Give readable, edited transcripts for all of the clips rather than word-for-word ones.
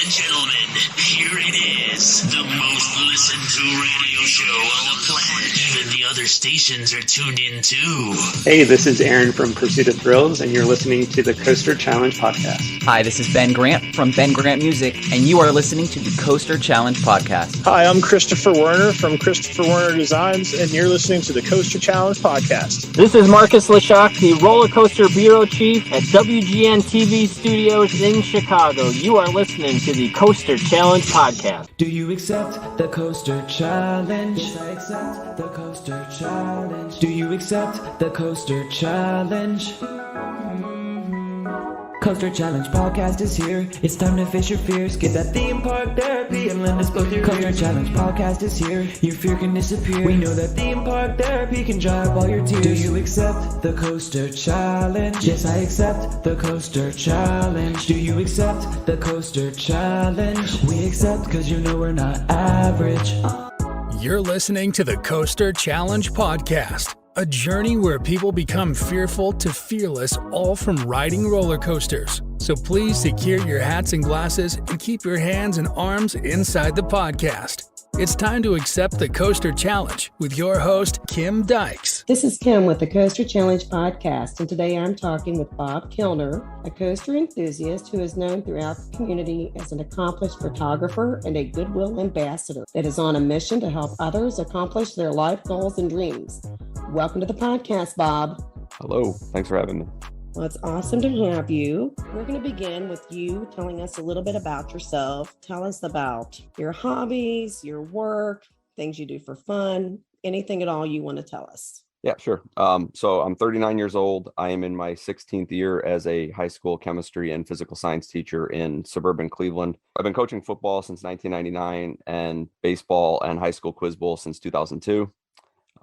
and gentlemen, here it is, the most listened to radio show on the planet. Even the other stations are tuned in too. Hey, this is Aaron from Pursuit of Thrills, and you're listening to the Coaster Challenge podcast. Hi, this is Ben Grant from Ben Grant Music, and you are listening to the Coaster Challenge podcast. Hi, I'm Christopher Werner from Christopher Werner Designs, and you're listening to the Coaster Challenge podcast. This is Marcus Leshock, the Roller Coaster Bureau Chief at WGN TV Studios in Chicago. You are listening to the Coaster Challenge podcast. Do you accept the Coaster Challenge? Yes, I accept the Coaster Challenge. Do you accept the Coaster Challenge? Coaster Challenge podcast is here. It's time to face your fears. Get that theme park therapy and lend us both your Coaster Challenge podcast is here. Your fear can disappear. We know that theme park therapy can dry up all your tears. Do you accept the Coaster Challenge? Yes, I accept the Coaster Challenge. Do you accept the Coaster Challenge? We accept because you know we're not average. You're listening to the Coaster Challenge podcast. A journey where people become fearful to fearless, all from riding roller coasters. So please secure your hats and glasses and keep your hands and arms inside the podcast. It's time to accept the Coaster Challenge with your host, Kim Dykes. This is Kim with the Coaster Challenge podcast, and today I'm talking with Bob Kilner, a coaster enthusiast who is known throughout the community as an accomplished photographer and a goodwill ambassador that is on a mission to help others accomplish their life goals and dreams. Welcome to the podcast, Bob. Hello. Thanks for having me. Well, it's awesome to have you. We're going to begin with you telling us a little bit about yourself. Tell us about your hobbies, your work, things you do for fun, anything at all you want to tell us. Yeah, sure. So I'm 39 years old. I am in my 16th year as a high school chemistry and physical science teacher in suburban Cleveland. I've been coaching football since 1999 and baseball and high school quiz bowl since 2002.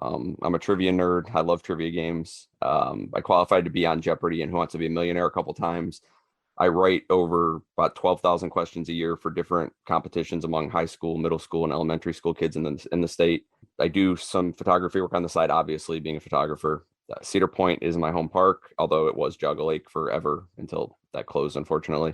I'm a trivia nerd. I love trivia games. I qualified to be on Jeopardy and Who Wants to Be a Millionaire a couple times. I write over about 12,000 questions a year for different competitions among high school, middle school, and elementary school kids in the state. I do some photography work on the side, obviously, being a photographer. Cedar Point is my home park, although it was Juggle Lake forever until that closed, unfortunately.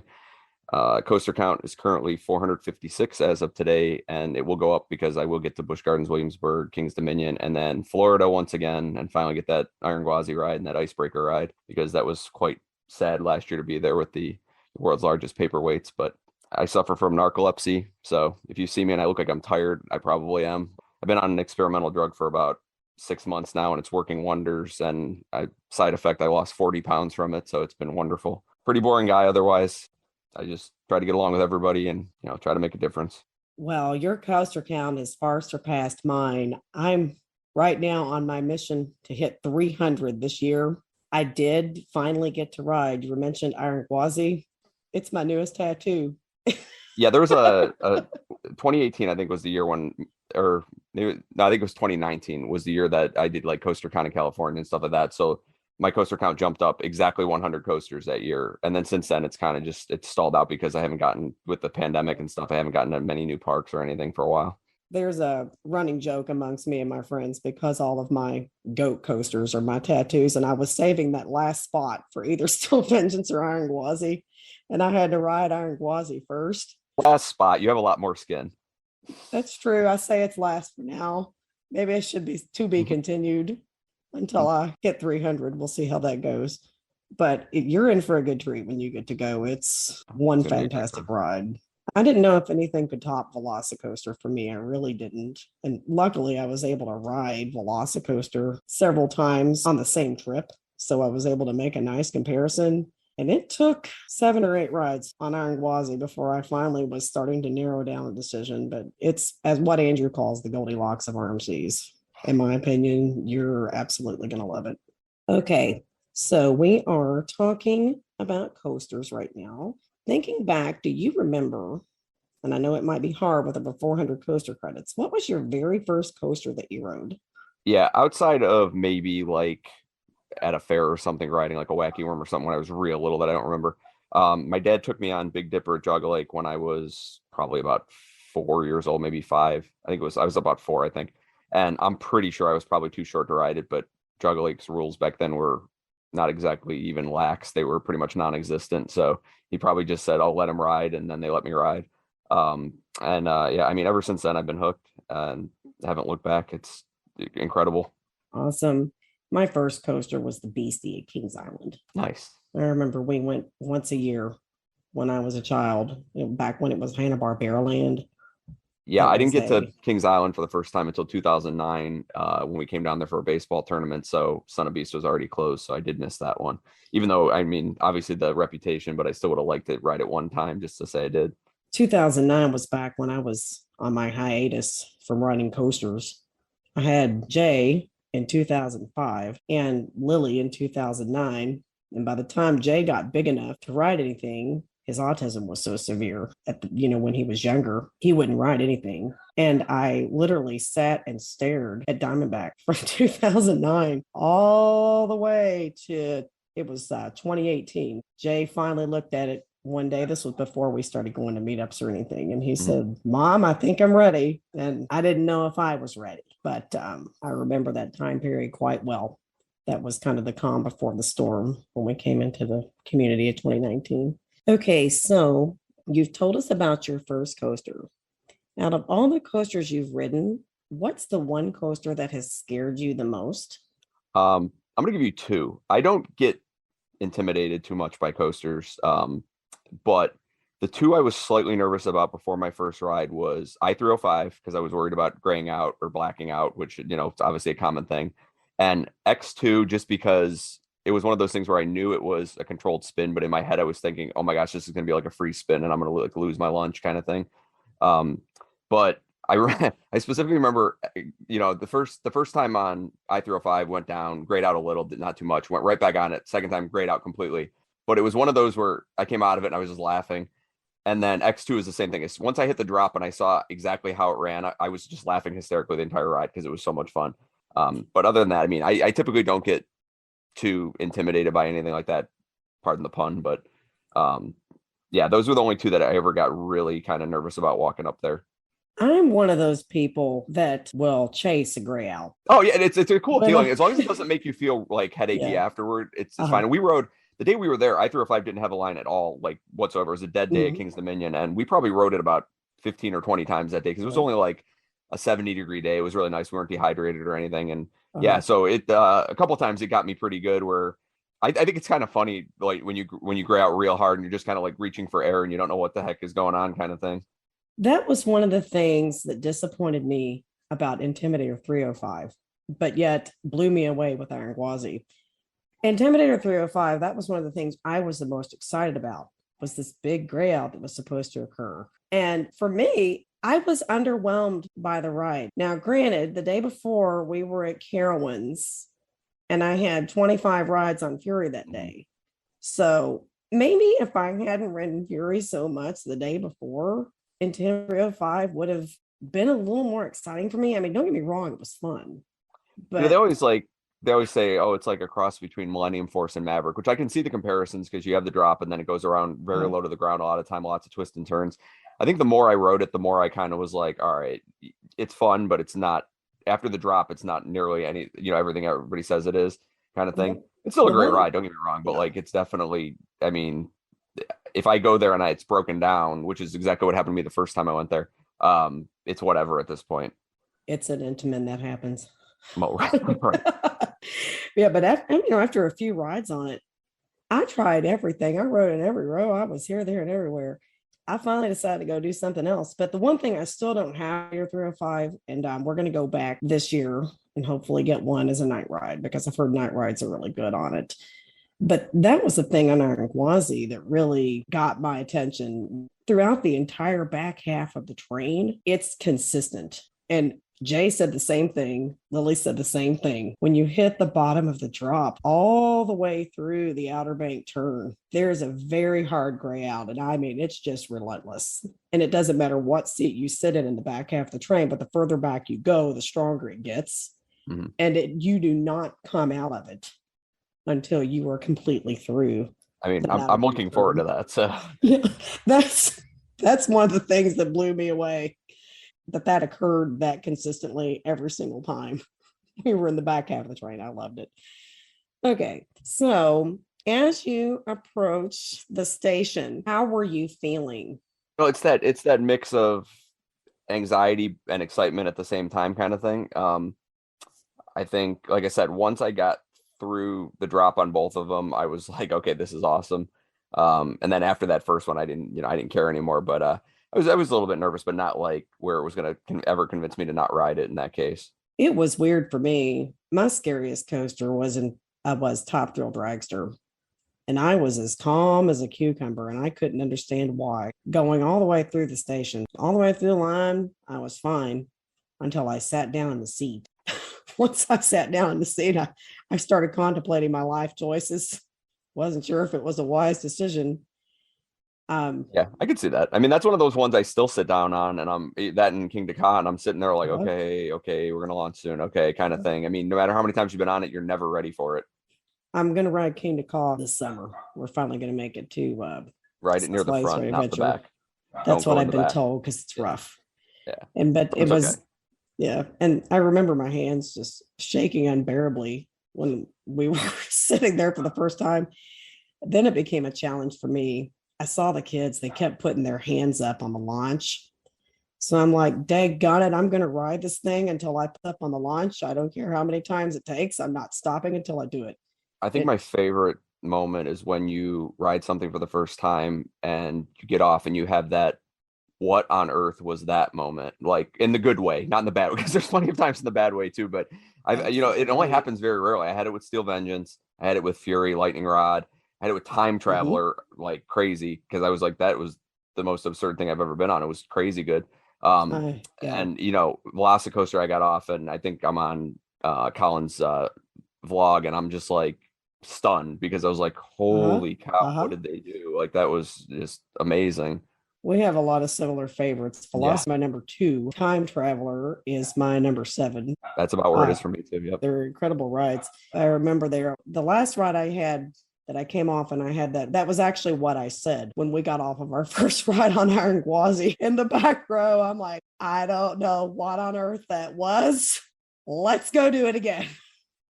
Coaster count is currently 456 as of today, and it will go up because I will get to Busch Gardens, Williamsburg, Kings Dominion, and then Florida once again, and finally get that Iron Gwazi ride and that Icebreaker ride, because that was quite sad last year to be there with the world's largest paperweights. But I suffer from narcolepsy, so if you see me and I look like I'm tired, I probably am. I've been on an experimental drug for about 6 months now, and it's working wonders, and side effect, I lost 40 pounds from it, so it's been wonderful. Pretty boring guy otherwise. I just try to get along with everybody and, try to make a difference. Well, your coaster count has far surpassed mine. I'm right now on my mission to hit 300 this year. I did finally get to ride. You mentioned Iron Gwazi. It's my newest tattoo. Yeah, there was a 2018, I think was the year when, or no, I think it was 2019 was the year that I did like Coaster Con in California and stuff like that. So my coaster count jumped up exactly 100 coasters that year. And then since then, it's kind of it's stalled out because I haven't gotten, with the pandemic and stuff, I haven't gotten to many new parks or anything for a while. There's a running joke amongst me and my friends because all of my goat coasters are my tattoos. And I was saving that last spot for either Steel Vengeance or Iron Gwazi. And I had to ride Iron Gwazi first. Last spot, you have a lot more skin. That's true. I say it's last for now. Maybe it should be to be continued until I hit 300. We'll see how that goes. But you're in for a good treat when you get to go. It's one fantastic ride. I didn't know if anything could top Velocicoaster for me. I really didn't. And luckily, I was able to ride Velocicoaster several times on the same trip. So I was able to make a nice comparison. And it took 7 or 8 rides on Iron Gwazi before I finally was starting to narrow down a decision. But it's, as what Andrew calls, the Goldilocks of RMCs. In my opinion, you're absolutely going to love it. Okay, so we are talking about coasters right now. Thinking back, do you remember, and I know it might be hard with over 400 coaster credits, what was your very first coaster that you rode? Yeah, outside of maybe like at a fair or something, riding like a wacky worm or something when I was real little that I don't remember. My dad took me on Big Dipper at Jogga Lake when I was probably about 4 years old, maybe 5. I was about 4, I think. And I'm pretty sure I was probably too short to ride it, but Jogga Lake's rules back then were not exactly even lax. They were pretty much non-existent. So he probably just said, I'll let him ride. And then they let me ride. Yeah, I mean, ever since then I've been hooked and haven't looked back. It's incredible. Awesome. My first coaster was the Beastie at Kings Island. Nice. I remember we went once a year when I was a child, back when it was Hanna-Barbera Land. Yeah, It I didn't was get to Kings Island for the first time until 2009 when we came down there for a baseball tournament. So Son of Beast was already closed. So I did miss that one, even though, I mean, obviously the reputation, but I still would have liked it right at one time just to say I did. 2009 was back when I was on my hiatus from riding coasters. I had Jay in 2005 and Lily in 2009. And by the time Jay got big enough to ride anything, his autism was so severe when he was younger, he wouldn't ride anything. And I literally sat and stared at Diamondback from 2009 all the way to it was 2018. Jay finally looked at it one day. This was before we started going to meetups or anything. And he said, Mom, I think I'm ready. And I didn't know if I was ready, but I remember that time period quite well. That was kind of the calm before the storm when we came into the community of 2019. Okay, so you've told us about your first coaster. Out of all the coasters you've ridden, what's the one coaster that has scared you the most? I'm going to give you two. I don't get intimidated too much by coasters, but the two I was slightly nervous about before my first ride was I-305 because I was worried about graying out or blacking out, which, it's obviously a common thing. And X2 just because it was one of those things where I knew it was a controlled spin, but in my head I was thinking, oh my gosh, this is going to be like a free spin and I'm going to lose my lunch kind of thing. But I specifically remember, the first time on I-305 went down, grayed out a little, not too much, went right back on it. Second time, grayed out completely. But it was one of those where I came out of it and I was just laughing. And then X2 is the same thing. Once I hit the drop and I saw exactly how it ran, I was just laughing hysterically the entire ride because it was so much fun. But other than that, I mean, I typically don't get too intimidated by anything like that, pardon the pun. But yeah, those were the only two that I ever got really kind of nervous about walking up there. I'm one of those people that will chase a gray out. Oh yeah, it's a cool feeling. As long as it doesn't make you feel like headachy afterward, it's fine. And we rode the day we were there, I-305 didn't have a line at all, like whatsoever. It was a dead day at Kings Dominion, and we probably rode it about 15 or 20 times that day because it was only like a 70-degree day. It was really nice. We weren't dehydrated or anything, and yeah, so it a couple of times it got me pretty good. Where I think it's kind of funny, like when you gray out real hard and you're just kind of like reaching for air and you don't know what the heck is going on, kind of thing. That was one of the things that disappointed me about Intimidator 305, but yet blew me away with Iron Gwazi. Intimidator 305, that was one of the things I was the most excited about, was this big gray out that was supposed to occur. And for me, I was underwhelmed by the ride. Now, granted, the day before we were at Carowinds and I had 25 rides on Fury that day. So maybe if I hadn't ridden Fury so much the day before, Intimidator 305 would have been a little more exciting for me. I mean, don't get me wrong, it was fun. But they always say, oh, it's like a cross between Millennium Force and Maverick, which I can see the comparisons because you have the drop and then it goes around very low to the ground a lot of time, lots of twists and turns. I think the more I rode it, the more I kind of was like, all right, it's fun, but it's not, after the drop, it's not nearly everything everybody says it is kind of thing. It's still a great ride, don't get me wrong, but like, it's definitely, I mean, if I go there and it's broken down, which is exactly what happened to me the first time I went there, it's whatever at this point. It's an Intamin that happens. Oh, right. Yeah, but after a few rides on it, I tried everything. I rode in every row. I was here, there, and everywhere. I finally decided to go do something else. But the one thing I still don't have here 305, and we're going to go back this year and hopefully get one as a night ride because I've heard night rides are really good on it. But that was the thing on Iron Gwazi that really got my attention throughout the entire back half of the train. It's consistent. And Jay said the same thing. Lily said the same thing. When you hit the bottom of the drop, all the way through the Outer Bank turn, there's a very hard gray out. And I mean, it's just relentless. And it doesn't matter what seat you sit in the back half of the train, but the further back you go, the stronger it gets. Mm-hmm. And you do not come out of it until you are completely through. I mean, I'm looking forward to that. So yeah, that's one of the things that blew me away. That occurred that consistently every single time we were in the back half of the train. I loved it. Okay, so as you approach the station, how were you feeling? No, it's that mix of anxiety and excitement at the same time kind of thing. I think, like I said, once I got through the drop on both of them, I was like, okay, this is awesome. And then after that first one, I didn't care anymore. But I was a little bit nervous, but not like where it was gonna ever convince me to not ride it in that case. It was weird for me. My scariest coaster was Top Thrill Dragster. And I was as calm as a cucumber, and I couldn't understand why. Going all the way through the station, all the way through the line, I was fine until I sat down in the seat. Once I sat down in the seat, I started contemplating my life choices. Wasn't sure if it was a wise decision. Yeah, I could see that. I mean, that's one of those ones I still sit down on, and I'm that in King Dakar, and I'm sitting there like, okay, we're gonna launch soon, okay, kind of thing. I mean, no matter how many times you've been on it, you're never ready for it. I'm going to ride King Dakar this summer. We're finally going to make it to Ride it near the front, not the Adventure. back. That's Don't what go in I've the been back. told because it's rough. Yeah. But it It's was, okay. yeah. And I remember my hands just shaking unbearably when we were sitting there for the first time. Then it became a challenge for me. I saw the kids, they kept putting their hands up on the launch. So I'm like, daggone it, I'm going to ride this thing until I put up on the launch. I don't care how many times it takes. I'm not stopping until I do it. I think my favorite moment is when you ride something for the first time and you get off and you have that, what on earth was that moment? Like in the good way, not in the bad way, because there's plenty of times in the bad way too. But it only happens very rarely. I had it with Steel Vengeance. I had it with Fury, Lightning Rod. I had it with Time Traveler, like crazy, because I was like, that was the most absurd thing I've ever been on. It was crazy good. Yeah. And Velocicoaster I got off, and I think I'm on Colin's vlog, and I'm just like stunned because I was like, holy cow, what did they do? Like, that was just amazing. We have a lot of similar favorites. Velocity, my number 2. Time Traveler is my number 7. That's about where it is for me too. Yep. They're incredible rides. I remember the last ride I had that I came off, and I had that was actually what I said when we got off of our first ride on Iron Gwazi in the back row. I'm like, I don't know what on earth that was. Let's go do it again.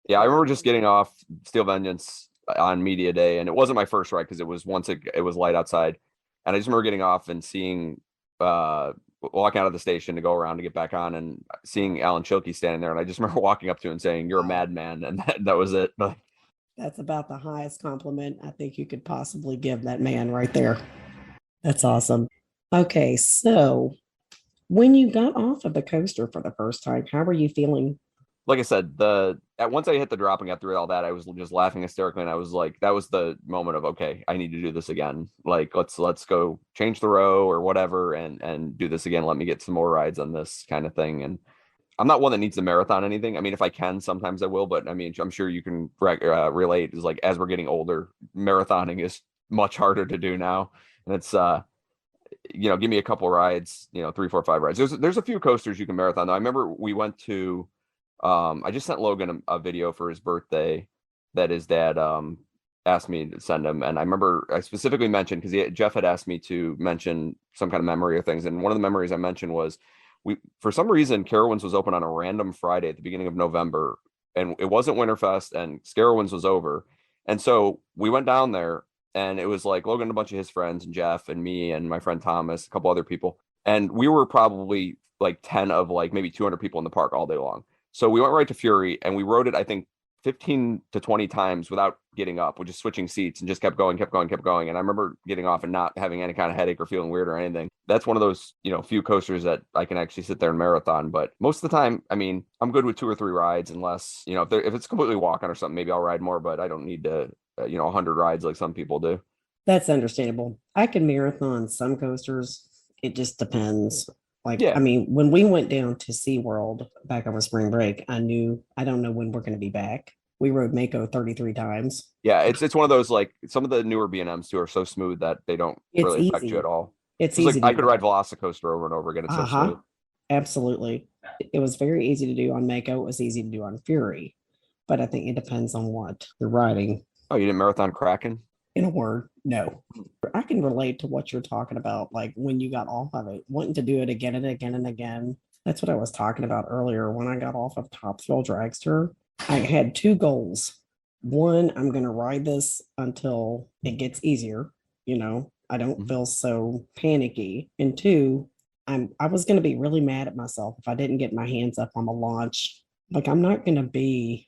Yeah, I remember just getting off Steel Vengeance on media day, and it wasn't my first ride because it was it was light outside, and I just remember getting off and seeing walking out of the station to go around to get back on, and seeing Alan Chilkey standing there, and I just remember walking up to him and saying, "You're a madman," and that was it. That's about the highest compliment I think you could possibly give that man right there. That's awesome. Okay, so when you got off of the coaster for the first time, how were you feeling? Like I said, once I hit the drop and got through all that, I was just laughing hysterically, and I was like, that was the moment of, okay, I need to do this again. Like, let's go change the row or whatever, and do this again. Let me get some more rides on this kind of thing. And I'm not one that needs to marathon anything. I mean, if I can, sometimes I will, but I mean, I'm sure you can relate. Is like, as we're getting older, marathoning is much harder to do now, and it's give me a couple rides, 3, 4, 5 rides. There's a few coasters you can marathon though. I remember we went to. I just sent Logan a video for his birthday that his dad asked me to send him, and I remember I specifically mentioned, because Jeff had asked me to mention some kind of memory or things, and one of the memories I mentioned was for some reason Carowinds was open on a random Friday at the beginning of November, and it wasn't Winterfest, and Carowinds was over, and so we went down there, and it was like Logan and a bunch of his friends, and Jeff and me and my friend Thomas, a couple other people, and we were probably like 10 of like maybe 200 people in the park all day long. So we went right to Fury, and we rode it, I think, 15 to 20 times without getting up. We just switching seats and just kept going. And I remember getting off and not having any kind of headache or feeling weird or anything. That's one of those, few coasters that I can actually sit there and marathon. But most of the time, I mean, I'm good with 2 or 3 rides, unless, if it's completely walk-on or something, maybe I'll ride more, but I don't need to, 100 rides like some people do. That's understandable. I can marathon some coasters. It just depends. I mean, when we went down to SeaWorld back over spring break, I don't know when we're going to be back. We rode Mako 33 times. Yeah, it's one of those, like, some of the newer B&Ms too are so smooth that they don't really affect you at all. It's easy. Like, I could ride Velocicoaster over and over again. It's so smooth. Absolutely. It was very easy to do on Mako. It was easy to do on Fury. But I think it depends on what you're riding. Oh, you didn't marathon Kraken? In a word, no. I can relate to what you're talking about, like when you got off of it, wanting to do it again and again and again. That's what I was talking about earlier. When I got off of Top Thrill Dragster, I had 2 goals. One, I'm going to ride this until it gets easier, I don't Mhm. feel so panicky. And two, I was going to be really mad at myself if I didn't get my hands up on the launch. Like, I'm not going to be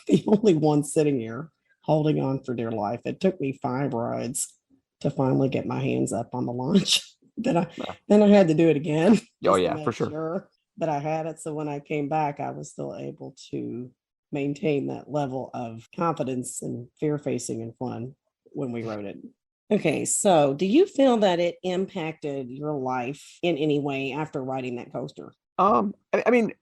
the only one sitting here holding on for dear life. It took me 5 rides to finally get my hands up on the launch. Yeah. Then I had to do it again Oh just to yeah, for make sure. sure that I had it. So when I came back, I was still able to maintain that level of confidence and fear facing and fun when we wrote it. Okay, so do you feel that it impacted your life in any way after writing that coaster? I mean,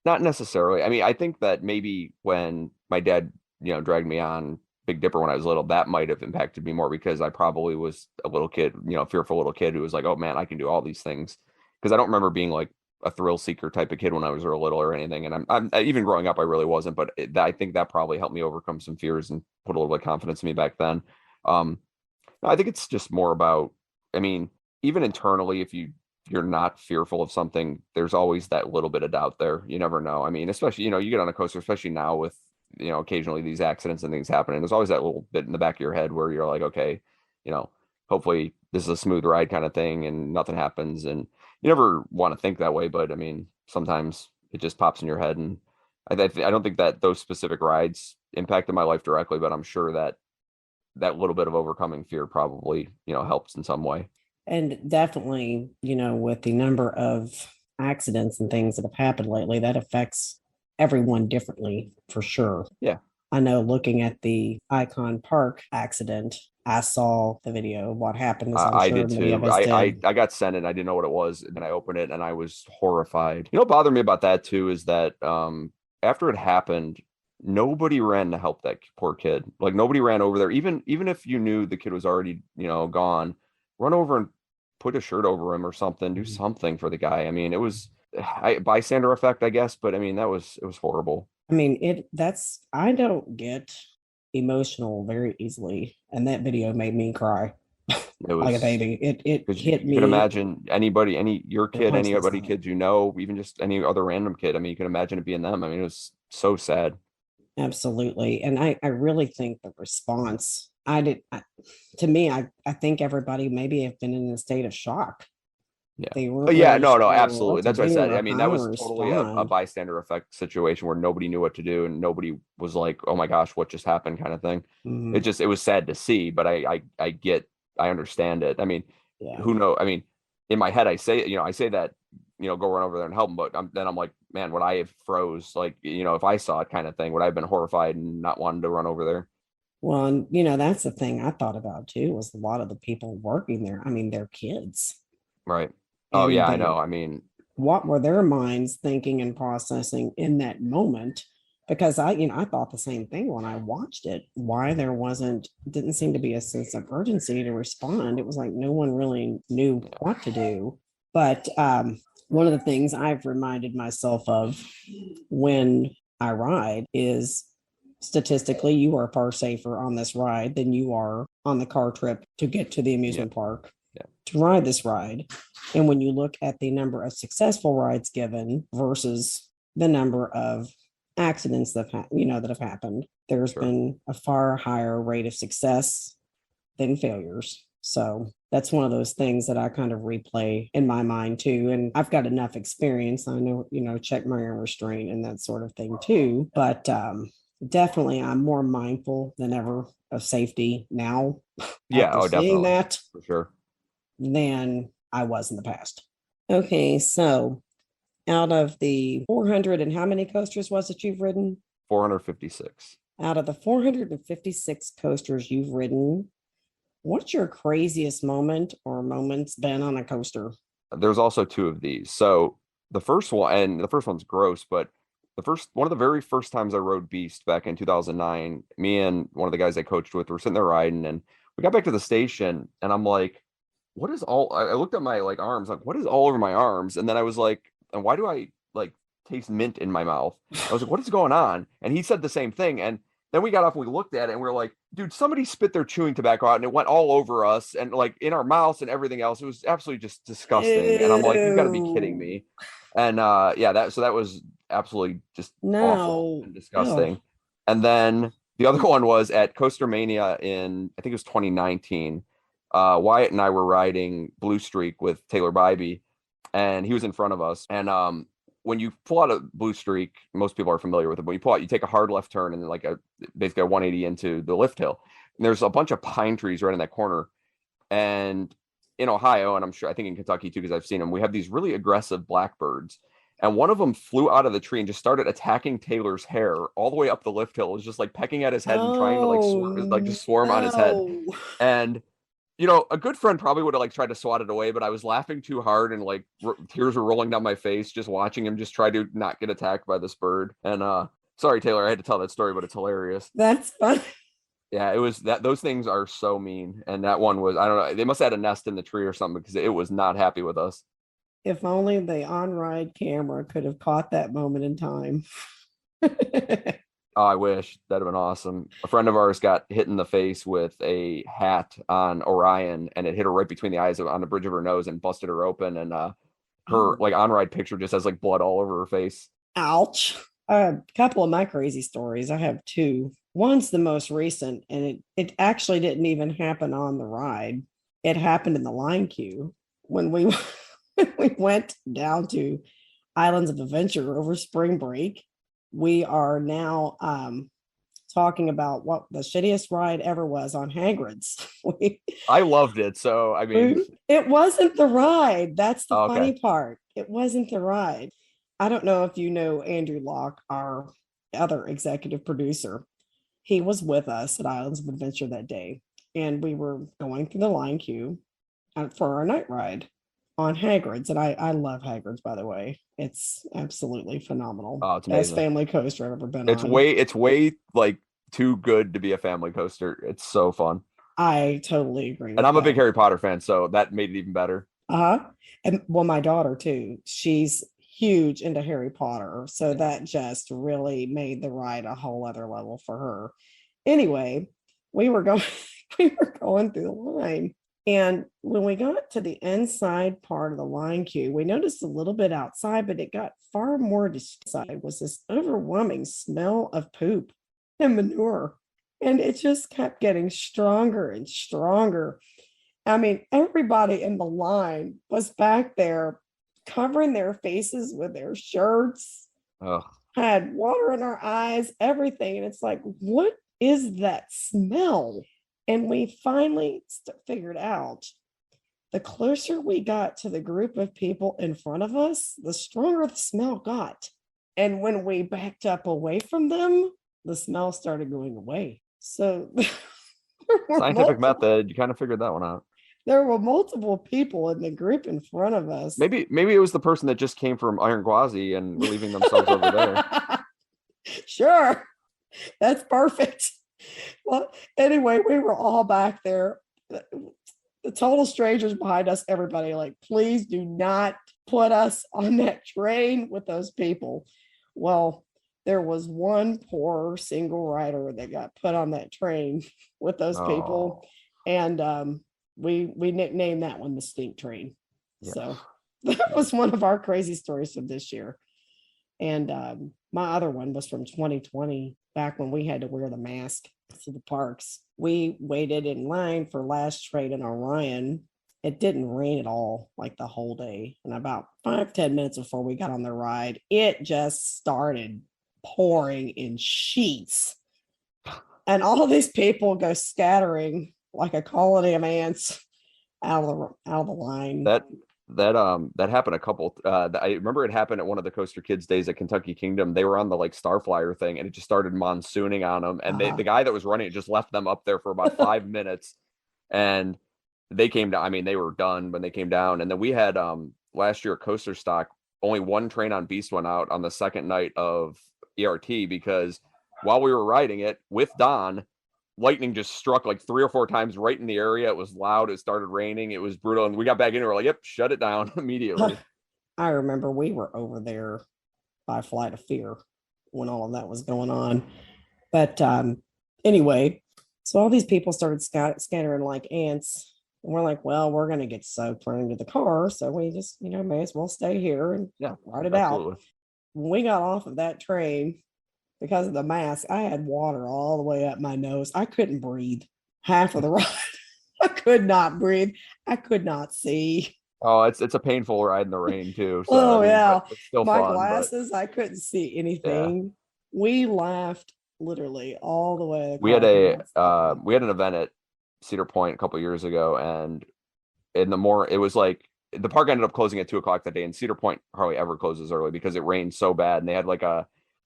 not necessarily. I mean, I think that maybe when my dad, dragged me on Big Dipper when I was little, that might have impacted me more because I probably was a little kid, fearful little kid who was like, oh man, I can do all these things. Because I don't remember being like a thrill seeker type of kid when I was real little or anything. And I'm even growing up, I really wasn't. But I think that probably helped me overcome some fears and put a little bit of confidence in me back then. Um, I think it's just more about, I mean, even internally, if you're not fearful of something, there's always that little bit of doubt there. You never know. I mean, especially, you get on a coaster, especially now with, occasionally these accidents and things happening. There's always that little bit in the back of your head where you're like, okay, hopefully this is a smooth ride kind of thing and nothing happens. And you never want to think that way, but I mean, sometimes it just pops in your head. And I don't think that those specific rides impacted my life directly, but I'm sure that that little bit of overcoming fear probably, helps in some way. And definitely, with the number of accidents and things that have happened lately, that affects everyone differently for sure. Yeah. I know looking at the Icon Park accident, I saw the video of what happened. As I'm I sure did many of too. us I did. got sent it. I didn't know what it was, and then I opened it and I was horrified. What bothered me about that too is that after it happened, nobody ran to help that poor kid. Like nobody ran over there. Even if you knew the kid was already gone, run over and put a shirt over him or something. Do something for the guy. I mean, it was bystander effect, I guess, but I mean it was horrible. I mean, I don't get emotional very easily. And that video made me cry It like a was baby. It because hit you can me. imagine anybody, your It kid, punched anybody, inside. kids even just any other random kid. I mean, you can imagine it being them. I mean, it was so sad. Absolutely. And I really think the response, to me, I think everybody maybe have been in a state of shock. Yeah. They But weren't yeah, really no, sure absolutely. what to That's what I do said. I or mean, that how to was totally a respond. bystander effect situation where nobody knew what to do and nobody was like, oh my gosh, what just happened kind of thing. Mhm. It was sad to see, but I understand it. I mean, Yeah. who knows? I mean, in my head, I say that, go run over there and help them. But then I'm like, man, would I have froze? Like, if I saw it kind of thing, would I have been horrified and not wanted to run over there? Well, and that's the thing I thought about too, was a lot of the people working there. I mean, they're kids. Right. Oh And yeah, I know. I mean, what were their minds thinking and processing in that moment? Because I thought the same thing when I watched it. Why there didn't seem to be a sense of urgency to respond. It was like no one really knew what to do. But one of the things I've reminded myself of when I ride is, statistically, you are far safer on this ride than you are on the car trip to get to the amusement park to ride this ride. And when you look at the number of successful rides given versus the number of accidents that have happened, there's been a far higher rate of success than failures. So that's one of those things that I kind of replay in my mind too. And I've got enough experience. I know, check my own restraint and that sort of thing too. But definitely I'm more mindful than ever of safety now. yeah, After oh, seeing definitely. that For sure. than I was in the past. Okay, so out of the 400 and how many coasters was it you've ridden? 456. Out of the 456 coasters you've ridden, what's your craziest moment or moments been on a coaster? There's also 2 of these. So the first one, and the first one's gross, but one of the very first times I rode Beast back in 2009, me and one of the guys I coached with were sitting there riding, and we got back to the station, and I'm like, what is all? I looked at my arms, like, what is all over my arms? And then I was like, and why do I taste mint in my mouth? I was like, what is going on? And he said the same thing, and then we got off and we looked at it and we were like, dude, somebody spit their chewing tobacco out and it went all over us and in our mouths and everything else. It was absolutely just disgusting. And I'm like, you got to be kidding me. And that was absolutely just awful and disgusting. Oh. And then the other one was at Coaster Mania in, I think it was 2019. Wyatt and I were riding Blue Streak with Taylor Bybee, and he was in front of us. And when you pull out a Blue Streak, most people are familiar with it. When you pull out, you take a hard left turn and like basically a 180 into the lift hill. And there's a bunch of pine trees right in that corner. And in Ohio, and I think in Kentucky too, because I've seen them, we have these really aggressive blackbirds. And one of them flew out of the tree and just started attacking Taylor's hair all the way up the lift hill. It was just like pecking at his head and trying to just swarm on his head. And a good friend probably would have like tried to swat it away, but I was laughing too hard and like tears were rolling down my face just watching him just try to not get attacked by this bird. And sorry, Taylor, I had to tell that story, but it's hilarious. That's fun. Yeah, it was that. Those things are so mean. And that one was, I don't know, they must have had a nest in the tree or something because it was not happy with us. If only the on-ride camera could have caught that moment in time. Oh, I wish. That'd have been awesome. A friend of ours got hit in the face with a hat on Orion, and it hit her right between the eyes on the bridge of her nose and busted her open. And her like on-ride picture just has like blood all over her face. Ouch. A couple of my crazy stories. I have two. One's the most recent, and it actually didn't even happen on the ride. It happened in the line queue when we went down to Islands of Adventure over spring break. We are now talking about what the shittiest ride ever was on Hagrid's. I loved it. So, I mean, it wasn't the ride. That's the funny part. It wasn't the ride. I don't know if you know Andrew Locke, our other executive producer. He was with us at Islands of Adventure that day, and we were going through the line queue for our night ride on Hagrid's. And I love Hagrid's, by the way. It's absolutely phenomenal. Oh, it's amazing. Best family coaster I've ever been on. It's way like too good to be a family coaster. It's so fun. I totally agree. And I'm a big Harry Potter fan, so that made it even better. And well, my daughter too. She's huge into Harry Potter, so that just really made the ride a whole other level for her. Anyway, we were going through the line. And when we got to the inside part of the line queue, we noticed a little bit outside, but it got far more inside was this overwhelming smell of poop and manure. And it just kept getting stronger and stronger. I mean, everybody in the line was back there covering their faces with their shirts, had water in our eyes, everything. And it's like, what is that smell? And we finally figured out the closer we got to the group of people in front of us, the stronger the smell got. And when we backed up away from them, the smell started going away. So scientific method, you kind of figured that one out. There were multiple people in the group in front of us. Maybe it was the person that just came from Iron Gwazi and relieving themselves over there. Sure. That's perfect. Well, anyway, we were all back there. The total strangers behind us, everybody like, please do not put us on that train with those people. Well, there was one poor single rider that got put on that train with those people. And we nicknamed that one the stink train. Yeah. So that was one of our crazy stories from this year. And my other one was from 2020, back when we had to wear the mask to the parks. We waited in line for last train in Orion. It didn't rain at all, like the whole day. And about 5-10 minutes before we got on the ride, it just started pouring in sheets. And all these people go scattering like a colony of ants out of the line. That happened a couple. I remember it happened at one of the Coaster Kids days at Kentucky Kingdom. They were on the like Starflyer thing, and it just started monsooning on them. And the guy that was running it just left them up there for about 5 minutes, and they came down. I mean, they were done when they came down. And then we had last year at Coaster Stock, only one train on Beast went out on the second night of ERT because while we were riding it with Don, lightning just struck like 3 or 4 times right in the area. It was loud. It started raining. It was brutal. And we got back in and we're like, yep, shut it down immediately. I remember we were over there by Flight of Fear when all of that was going on. But anyway, so all these people started scattering like ants. And we're like, well, we're going to get soaked running to the car. So we just, may as well stay here and ride it out. When we got off of that train, because of the mask, I had water all the way up my nose. I couldn't breathe half of the ride. could not breathe. I could not see. Oh, it's a painful ride in the rain too. So Oh I mean, yeah. but it's still My fun. glasses, I couldn't see anything. We laughed literally all the way We had across. we had an event at Cedar Point a couple years ago, and it was like the park ended up closing at 2:00 that day, and Cedar Point hardly ever closes early because it rained so bad, and they had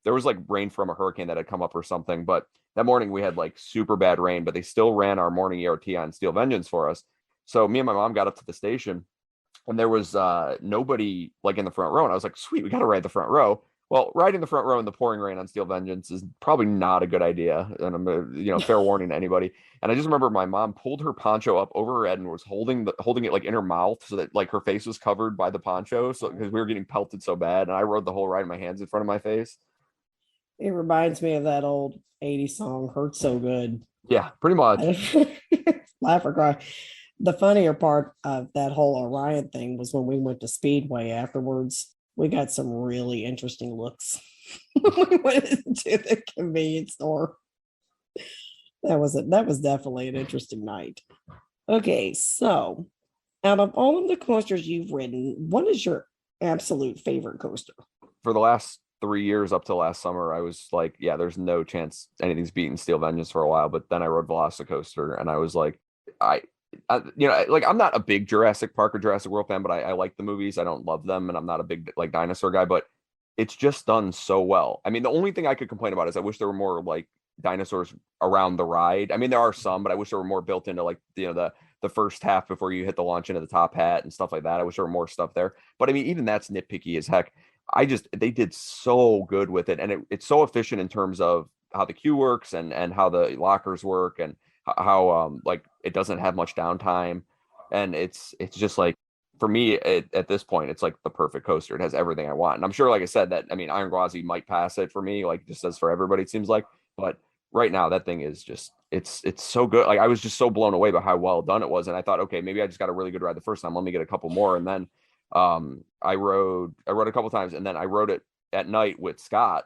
there was like rain from a hurricane that had come up or something. But that morning we had like super bad rain, but they still ran our morning ERT on Steel Vengeance for us. So me and my mom got up to the station, and there was nobody like in the front row, and I was like, sweet, we got to ride the front row. Well, riding the front row in the pouring rain on Steel Vengeance is probably not a good idea, and I'm fair warning to anybody. And I just remember my mom pulled her poncho up over her head and was holding it like in her mouth so that like her face was covered by the poncho, so because we were getting pelted so bad, and I rode the whole ride with my hands in front of my face. It reminds me of that old 80s song, Hurt So Good. Yeah, pretty much. Laugh or cry. The funnier part of that whole Orion thing was when we went to Speedway afterwards. We got some really interesting looks. We went into the convenience store. That was definitely an interesting night. Okay, so out of all of the coasters you've ridden, what is your absolute favorite coaster? For the last 3 years up to last summer, I was like, yeah, there's no chance anything's beating Steel Vengeance for a while. But then I rode Velocicoaster, and I was like, I'm not a big Jurassic Park or Jurassic World fan, but I like the movies. I don't love them, and I'm not a big like dinosaur guy, but it's just done so well. I mean, the only thing I could complain about is I wish there were more like dinosaurs around the ride. I mean, there are some, but I wish there were more built into like the first half before you hit the launch into the top hat and stuff like that. I wish there were more stuff there. But I mean, even that's nitpicky as heck. They did so good with it, and it's so efficient in terms of how the queue works and how the lockers work and how like it doesn't have much downtime, and it's just like, for me at this point, it's like the perfect coaster. It has everything I want, and I'm sure, like I said, that I mean Iron Gwazi might pass it for me, like just as for everybody it seems like, but right now that thing is just it's so good. Like I was just so blown away by how well done it was, and I thought, okay, maybe I just got a really good ride the first time, let me get a couple more. And then I rode a couple times, and then I rode it at night with Scott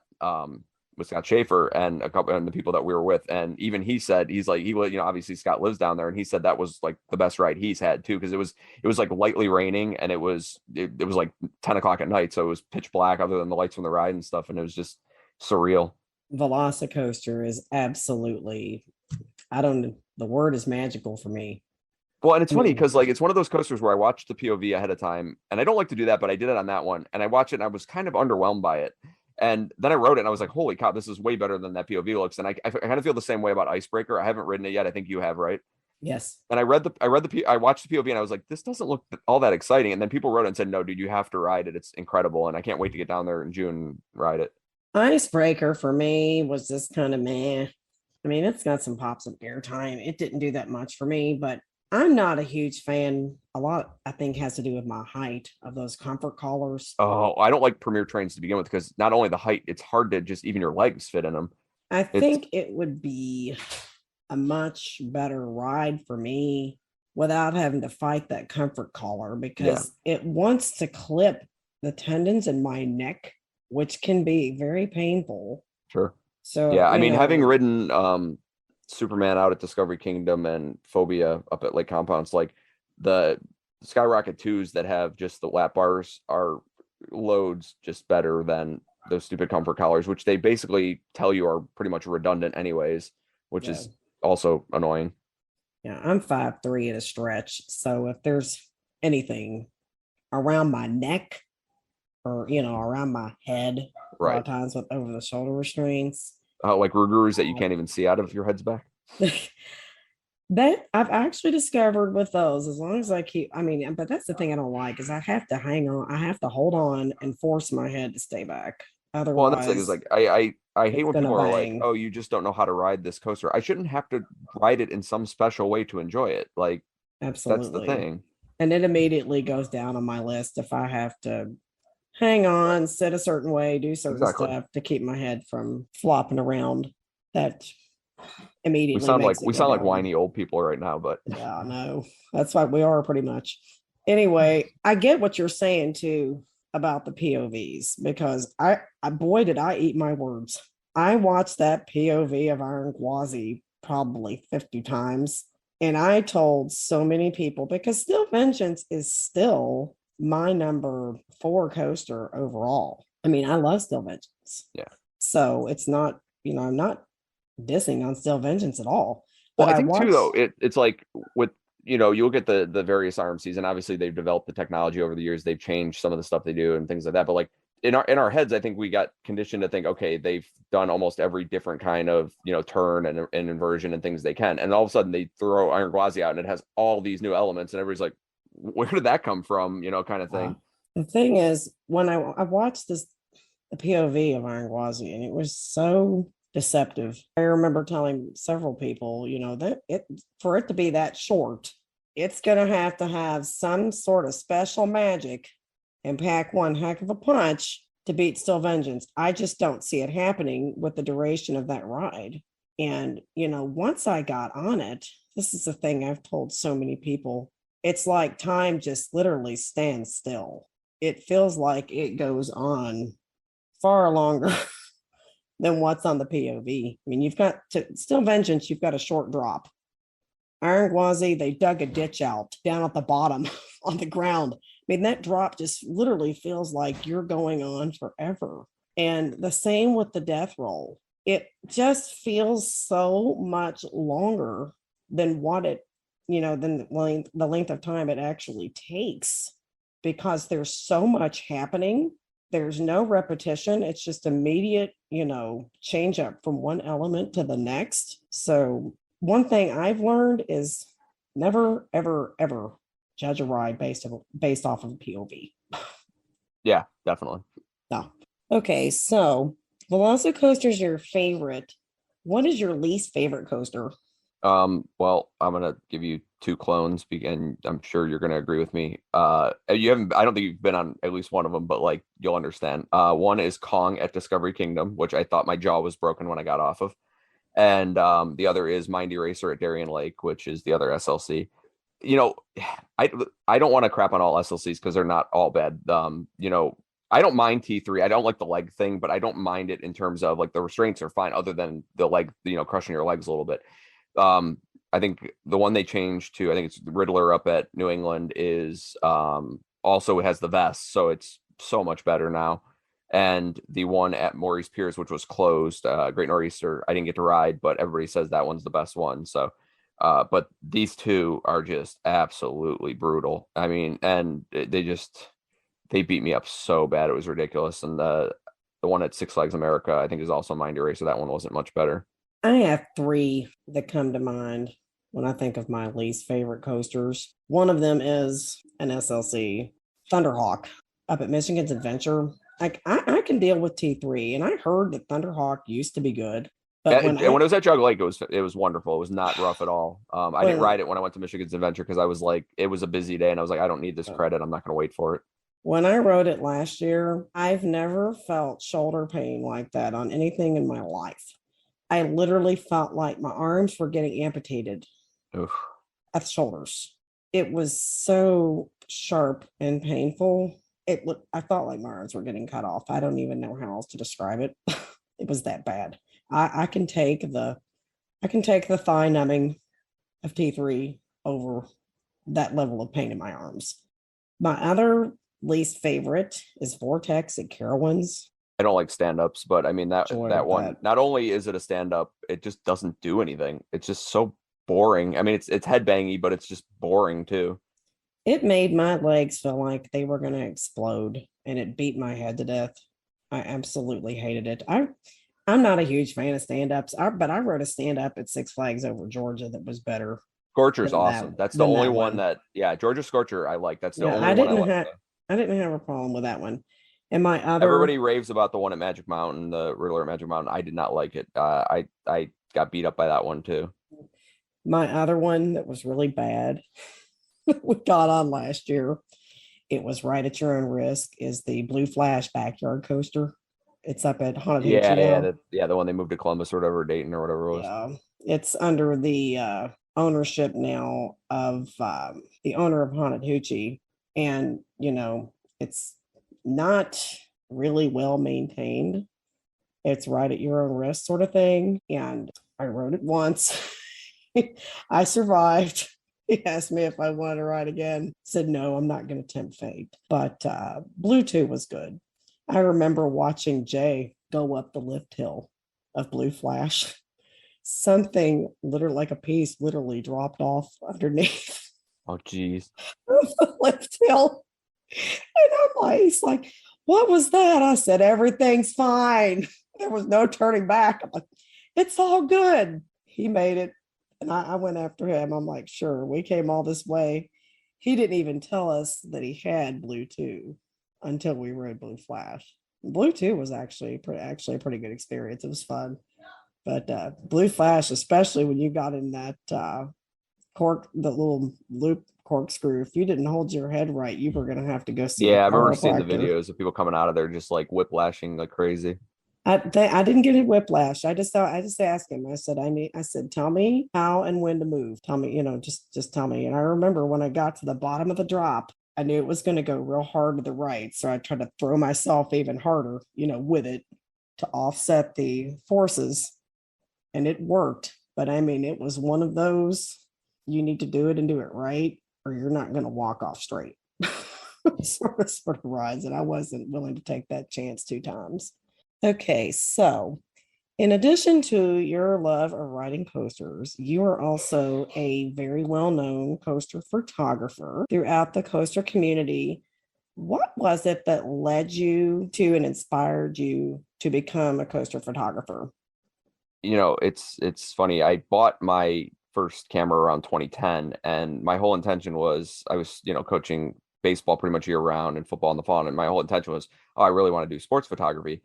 Schaefer and a couple and the people that we were with, and even he said, he's like, obviously Scott lives down there, and he said that was like the best ride he's had too, because it was like lightly raining, and it was like 10:00 at night, so it was pitch black other than the lights from the ride and stuff, and it was just surreal. Velocicoaster is absolutely, the word is magical for me. Well, and it's funny because like it's one of those coasters where I watched the POV ahead of time, and I don't like to do that, but I did it on that one, and I watched it and I was kind of underwhelmed by it. And then I rode it and I was like, holy cow, this is way better than that POV looks. And I kind of feel the same way about Icebreaker. I haven't ridden it yet. I think you have, right? Yes. And I watched the POV and I was like, this doesn't look all that exciting. And then people wrote it and said, no, dude, you have to ride it. It's incredible. And I can't wait to get down there in June and ride it. Icebreaker for me was just kind of meh. I mean, it's got some pops of airtime. It didn't do that much for me, but I'm not a huge fan. A lot, I think, has to do with my height of those comfort collars. Oh, I don't like Premier trains to begin with, because not only the height, it's hard to just even your legs fit in them. I think it would be a much better ride for me without having to fight that comfort collar, because it wants to clip the tendons in my neck, which can be very painful. Sure. So yeah, I mean, having ridden Superman out at Discovery Kingdom and Phobia up at Lake Compounds, like the Skyrocket 2s that have just the lap bars are loads just better than those stupid comfort collars, which they basically tell you are pretty much redundant anyways, which is also annoying. Yeah, I'm 5'3" at a stretch, so if there's anything around my neck or around my head, a lot of times with over the shoulder restraints, like Rugurus that you can't even see out of your head's back. That I've actually discovered with those, as long as I keep, but that's the thing I don't like, is I have to hang on, I have to hold on and force my head to stay back. Otherwise, well, that's like, it's like I hate when people are like, oh, you just don't know how to ride this coaster. I shouldn't have to ride it in some special way to enjoy it. Like, absolutely, that's the thing. And it immediately goes down on my list if I have to hang on, sit a certain way, do certain stuff to keep my head from flopping around. That immediately we sound like whiny old people right now, but yeah, no, that's what we are pretty much. Anyway, I get what you're saying too about the POVs, because I boy did I eat my words. I watched that POV of Iron Gwazi probably 50 times, And I told so many people, because Still Vengeance is still my number 4 coaster overall. I mean, I love Still Vengeance. Yeah. So it's not, I'm not dissing on Still Vengeance at all. Well, But I think too, though, it's like with, you look at the various RMCs, and obviously they've developed the technology over the years. They've changed some of the stuff they do and things like that. But like in our heads, I think we got conditioned to think, okay, they've done almost every different kind of, turn and inversion and things they can. And all of a sudden they throw Iron Gwazi out and it has all these new elements. And everybody's like, where did that come from? Kind of thing. The thing is, when I watched the POV of Iron Gwazi, and it was so deceptive. I remember telling several people, that for it to be that short, it's going to have some sort of special magic and pack one heck of a punch to beat Still Vengeance. I just don't see it happening with the duration of that ride. And, once I got on it, this is the thing I've told so many people. It's like time just literally stands still. It feels like it goes on far longer than what's on the POV. I mean, you've got Still Vengeance, you've got a short drop. Iron Gwazi, they dug a ditch out down at the bottom on the ground. I mean, that drop just literally feels like you're going on forever. And the same with the death roll. It just feels so much longer than what it, than the length of time it actually takes, because there's so much happening. There's no repetition. It's just immediate, change up from one element to the next. So one thing I've learned is never, ever, ever judge a ride based off of POV. Yeah, definitely. No. Okay, so Velocicoaster is your favorite. What is your least favorite coaster? Well, I'm gonna give you 2 clones, and I'm sure you're gonna agree with me. I don't think you've been on at least one of them, but like you'll understand. One is Kong at Discovery Kingdom, which I thought my jaw was broken when I got off of, and the other is Mind Eraser at Darien Lake, which is the other SLC. I don't want to crap on all SLCs because they're not all bad. I don't mind T3. I don't like the leg thing, but I don't mind it in terms of like the restraints are fine, other than the leg, crushing your legs a little bit. I think the one they changed to, I think it's Riddler up at New England, is also has the vest, so it's so much better now. And the one at Maurice Piers, which was closed, Great Nor'easter, I didn't get to ride, but everybody says that one's the best one. So, but these two are just absolutely brutal. I mean, and they beat me up so bad, it was ridiculous. And the one at Six Flags America, I think, is also Mind Eraser. That one wasn't much better. I have 3 that come to mind when I think of my least favorite coasters. One of them is an SLC, Thunderhawk, up at Michigan's Adventure. Like I can deal with T3, and I heard that Thunderhawk used to be good. But when it was at Jug Lake, it was wonderful. It was not rough at all. I didn't ride it when I went to Michigan's Adventure because I was like, it was a busy day, and I was like, I don't need this credit. I'm not going to wait for it. When I rode it last year, I've never felt shoulder pain like that on anything in my life. I literally felt like my arms were getting amputated at the shoulders. It was so sharp and painful. I felt like my arms were getting cut off. I don't even know how else to describe it. It was that bad. I can take the thigh numbing of T3 over that level of pain in my arms. My other least favorite is Vortex at Carowinds. I don't like stand-ups, but I mean that one, not only is it a stand-up, it just doesn't do anything. It's just so boring. I mean, it's headbangy, but it's just boring too. It made my legs feel like they were going to explode, and it beat my head to death. I absolutely hated it. I'm not a huge fan of stand-ups, but I rode a stand-up at Six Flags over Georgia that was better. Scorcher's awesome. That's the only one that, Georgia Scorcher I like. That's the only one I like. I didn't have a problem with that one. And my other, everybody raves about the one at Magic Mountain, the Riddler at Magic Mountain. I did not like it. I got beat up by that one too. My other one that was really bad, we got on last year, it was right at your own risk, is the Blue Flash Backyard Coaster. It's up at Haunted Hoochie. The one they moved to Columbus or whatever, Dayton or whatever it was. Yeah, it's under the ownership now of the owner of Haunted Hoochie, and it's not really well maintained. It's right at your own risk sort of thing. And I rode it once I survived. He asked me if I wanted to ride again. Said, no, I'm not going to tempt fate. But Blue 2 was good. I remember watching Jay go up the lift hill of Blue Flash. Something literally like a piece literally dropped off underneath Oh, geez. the lift hill. And I'm like, he's like, what was that? I said, everything's fine. There was no turning back. I'm like, it's all good. He made it. And I went after him. I'm like, sure, we came all this way. He didn't even tell us that he had Blue 2 until we rode Blue Flash. Blue 2 was actually a pretty good experience. It was fun. But Blue Flash, especially when you got in that the little loop corkscrew, if you didn't hold your head right, you were going to have to go see. Yeah, I remember seeing the videos of people coming out of there just like whiplashing like crazy. I didn't get a whiplash. I just asked him. I said, tell me how and when to move. Tell me, just tell me. And I remember when I got to the bottom of the drop, I knew it was going to go real hard to the right. So I tried to throw myself even harder, with it to offset the forces. And it worked. But I mean, it was one of those, you need to do it and do it right, or you're not going to walk off straight. sort of rides. And I wasn't willing to take that chance 2 times. Okay, so in addition to your love of writing coasters, you are also a very well-known coaster photographer throughout the coaster community. What was it that led you to and inspired you to become a coaster photographer? It's funny. I bought my first camera around 2010, and my whole intention was I was, coaching baseball pretty much year round and football in the fall, and my whole intention was, I really want to do sports photography.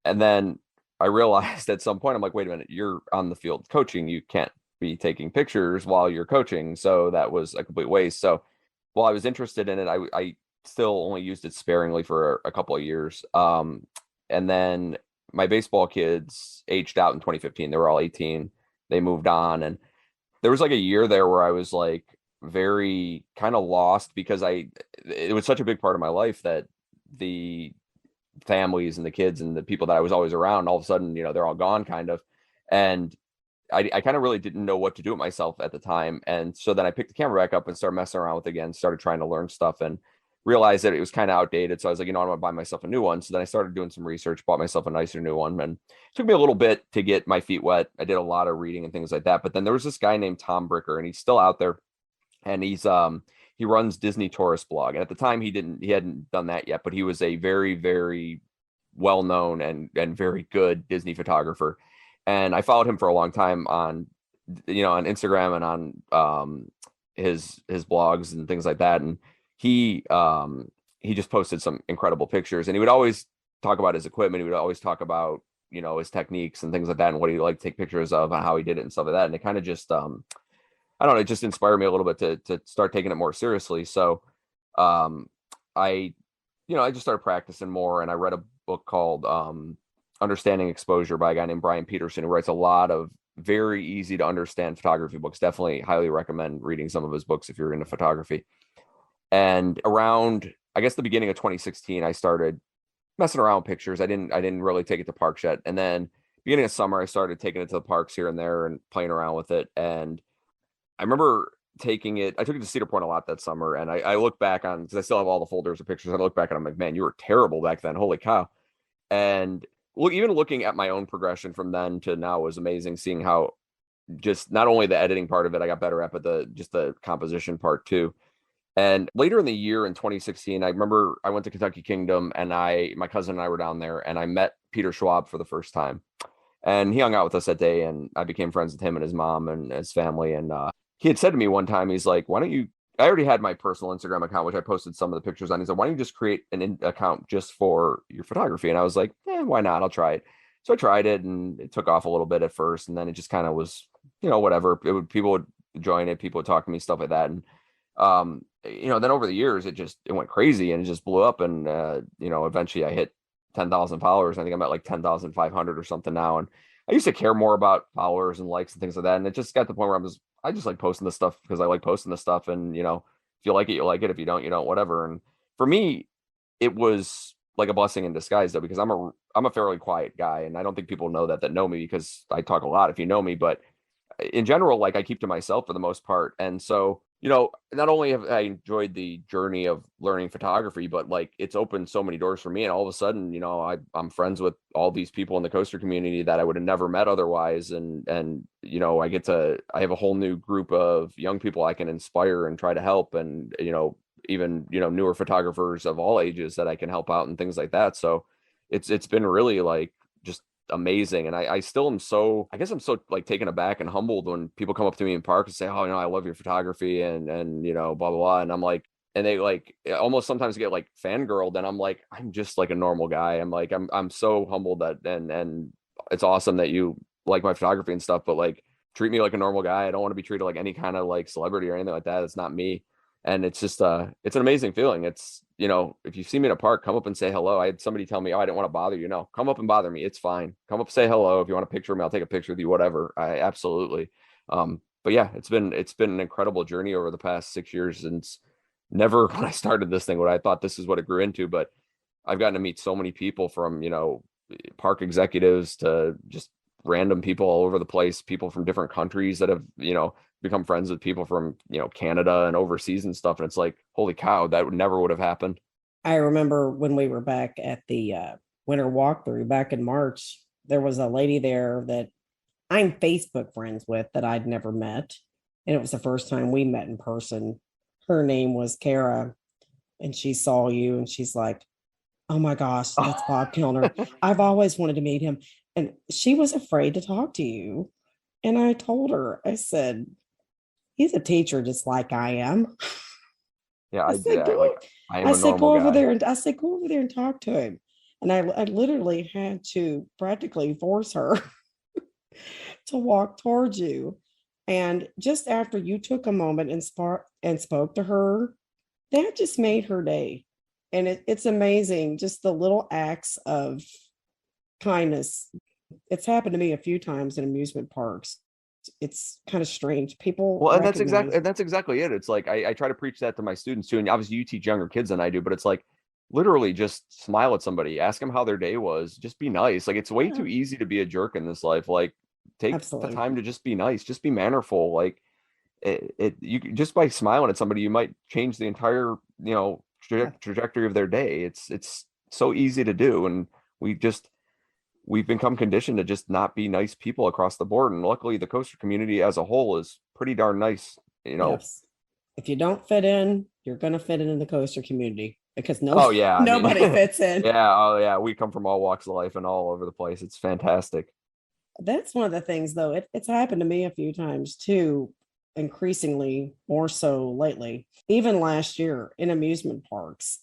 And then I realized at some point, I'm like, wait a minute, you're on the field coaching. You can't be taking pictures while you're coaching. So that was a complete waste. So while I was interested in it, I still only used it sparingly for a couple of years. And then my baseball kids aged out in 2015. They were all 18. They moved on. And there was like a year there where I was like very kind of lost because it was such a big part of my life that the families and the kids and the people that I was always around, all of a sudden, they're all gone kind of. And I kind of really didn't know what to do with myself at the time. And so then I picked the camera back up and started messing around with it again, started trying to learn stuff and realized that it was kind of outdated. So I was like, I'm going to buy myself a new one. So then I started doing some research, bought myself a nicer new one. And it took me a little bit to get my feet wet. I did a lot of reading and things like that. But then there was this guy named Tom Bricker, and he's still out there. And he runs Disney Tourist Blog. And at the time he hadn't done that yet, but he was a very, very well-known and very good Disney photographer. And I followed him for a long time on Instagram and on his blogs and things like that. And he just posted some incredible pictures, and he would always talk about his equipment. He would always talk about, his techniques and things like that and what he liked to take pictures of and how he did it and stuff like that. And it kind of just, I don't know, it just inspired me a little bit to start taking it more seriously. So I just started practicing more, and I read a book called Understanding Exposure by a guy named Brian Peterson, who writes a lot of very easy to understand photography books. Definitely highly recommend reading some of his books if you're into photography. And around, I guess, the beginning of 2016, I started messing around with pictures. I didn't really take it to parks yet. And then beginning of summer, I started taking it to the parks here and there and playing around with it. And I remember I took it to Cedar Point a lot that summer. And I look back on, because I still have all the folders of pictures. I look back and I'm like, man, you were terrible back then. Holy cow. And even looking at my own progression from then to now was amazing, seeing how just not only the editing part of it I got better at, but the composition part too. And later in the year in 2016, I remember I went to Kentucky Kingdom, and my cousin and I were down there, and I met Peter Schwab for the first time. And he hung out with us that day, and I became friends with him and his mom and his family. And he had said to me one time, he's like, why don't you, I already had my personal Instagram account, which I posted some of the pictures on. He said, why don't you just create an account just for your photography? And I was like, why not? I'll try it. So I tried it, and it took off a little bit at first. And then it just kind of was, whatever. People would join it. People would talk to me, stuff like that. And, then over the years, it went crazy, and it just blew up. And, eventually I hit 10,000 followers. I think I'm at like 10,500 or something now. And I used to care more about followers and likes and things like that. And it just got to the point where I just like posting this stuff because I like posting this stuff. And, if you like it, you like it. If you don't, you don't, whatever. And for me, it was like a blessing in disguise, though, because I'm a fairly quiet guy. And I don't think people know that know me, because I talk a lot if you know me. But in general, like I keep to myself for the most part. And so, not only have I enjoyed the journey of learning photography, but like it's opened so many doors for me. And all of a sudden, I'm friends with all these people in the coaster community that I would have never met otherwise. And I have a whole new group of young people I can inspire and try to help. And, even, newer photographers of all ages that I can help out and things like that. So it's been really like just amazing. And I still am I guess I'm so like taken aback and humbled when people come up to me in park and say, oh, I love your photography and blah, blah, blah. And I'm like, and they like almost sometimes get like fangirled. And I'm like, I'm just like a normal guy. I'm like, I'm so humbled that, and it's awesome that you like my photography and stuff, but like treat me like a normal guy. I don't want to be treated like any kind of like celebrity or anything like that. It's not me. And it's just it's an amazing feeling. It's, if you see me in a park, come up and say hello. I had somebody tell me, oh, I didn't want to bother you. No, come up and bother me. It's fine. Come up, say hello. If you want a picture of me, I'll take a picture with you, whatever. I absolutely. But yeah, it's been an incredible journey over the past 6 years. And it's never when I started this thing, what I thought this is what it grew into, but I've gotten to meet so many people from, park executives to just random people all over the place, people from different countries that have, become friends with people from, Canada and overseas and stuff. And it's like, holy cow, that never would have happened. I remember when we were back at the winter walkthrough back in March, there was a lady there that I'm Facebook friends with that I'd never met. And it was the first time we met in person. Her name was Kara, and she saw you and she's like, oh my gosh, that's Bob Kilner. I've always wanted to meet him. And she was afraid to talk to you. And I told her, I said, he's a teacher just like I am. Yeah, I said, go over there and talk to him. And I literally had to practically force her to walk towards you. And just after you took a moment and spoke to her, that just made her day. And it's amazing, just the little acts of kindness. It's happened to me a few times in amusement parks. It's kind of strange. People. Well, and that's exactly it. It's like I try to preach that to my students too. And obviously you teach younger kids than I do, but it's like literally just smile at somebody, ask them how their day was, just be nice. Like it's way too easy to be a jerk in this life. Like take the time to just be nice, just be mannerful. Like you just by smiling at somebody, you might change the entire, trajectory of their day. It's so easy to do. And we've become conditioned to just not be nice people across the board. And luckily the coaster community as a whole is pretty darn nice, Yes. If you don't fit in, you're going to fit in the coaster community because nobody fits in. Yeah. Oh yeah. We come from all walks of life and all over the place. It's fantastic. That's one of the things though. It's happened to me a few times too, increasingly more so lately. Even last year in amusement parks,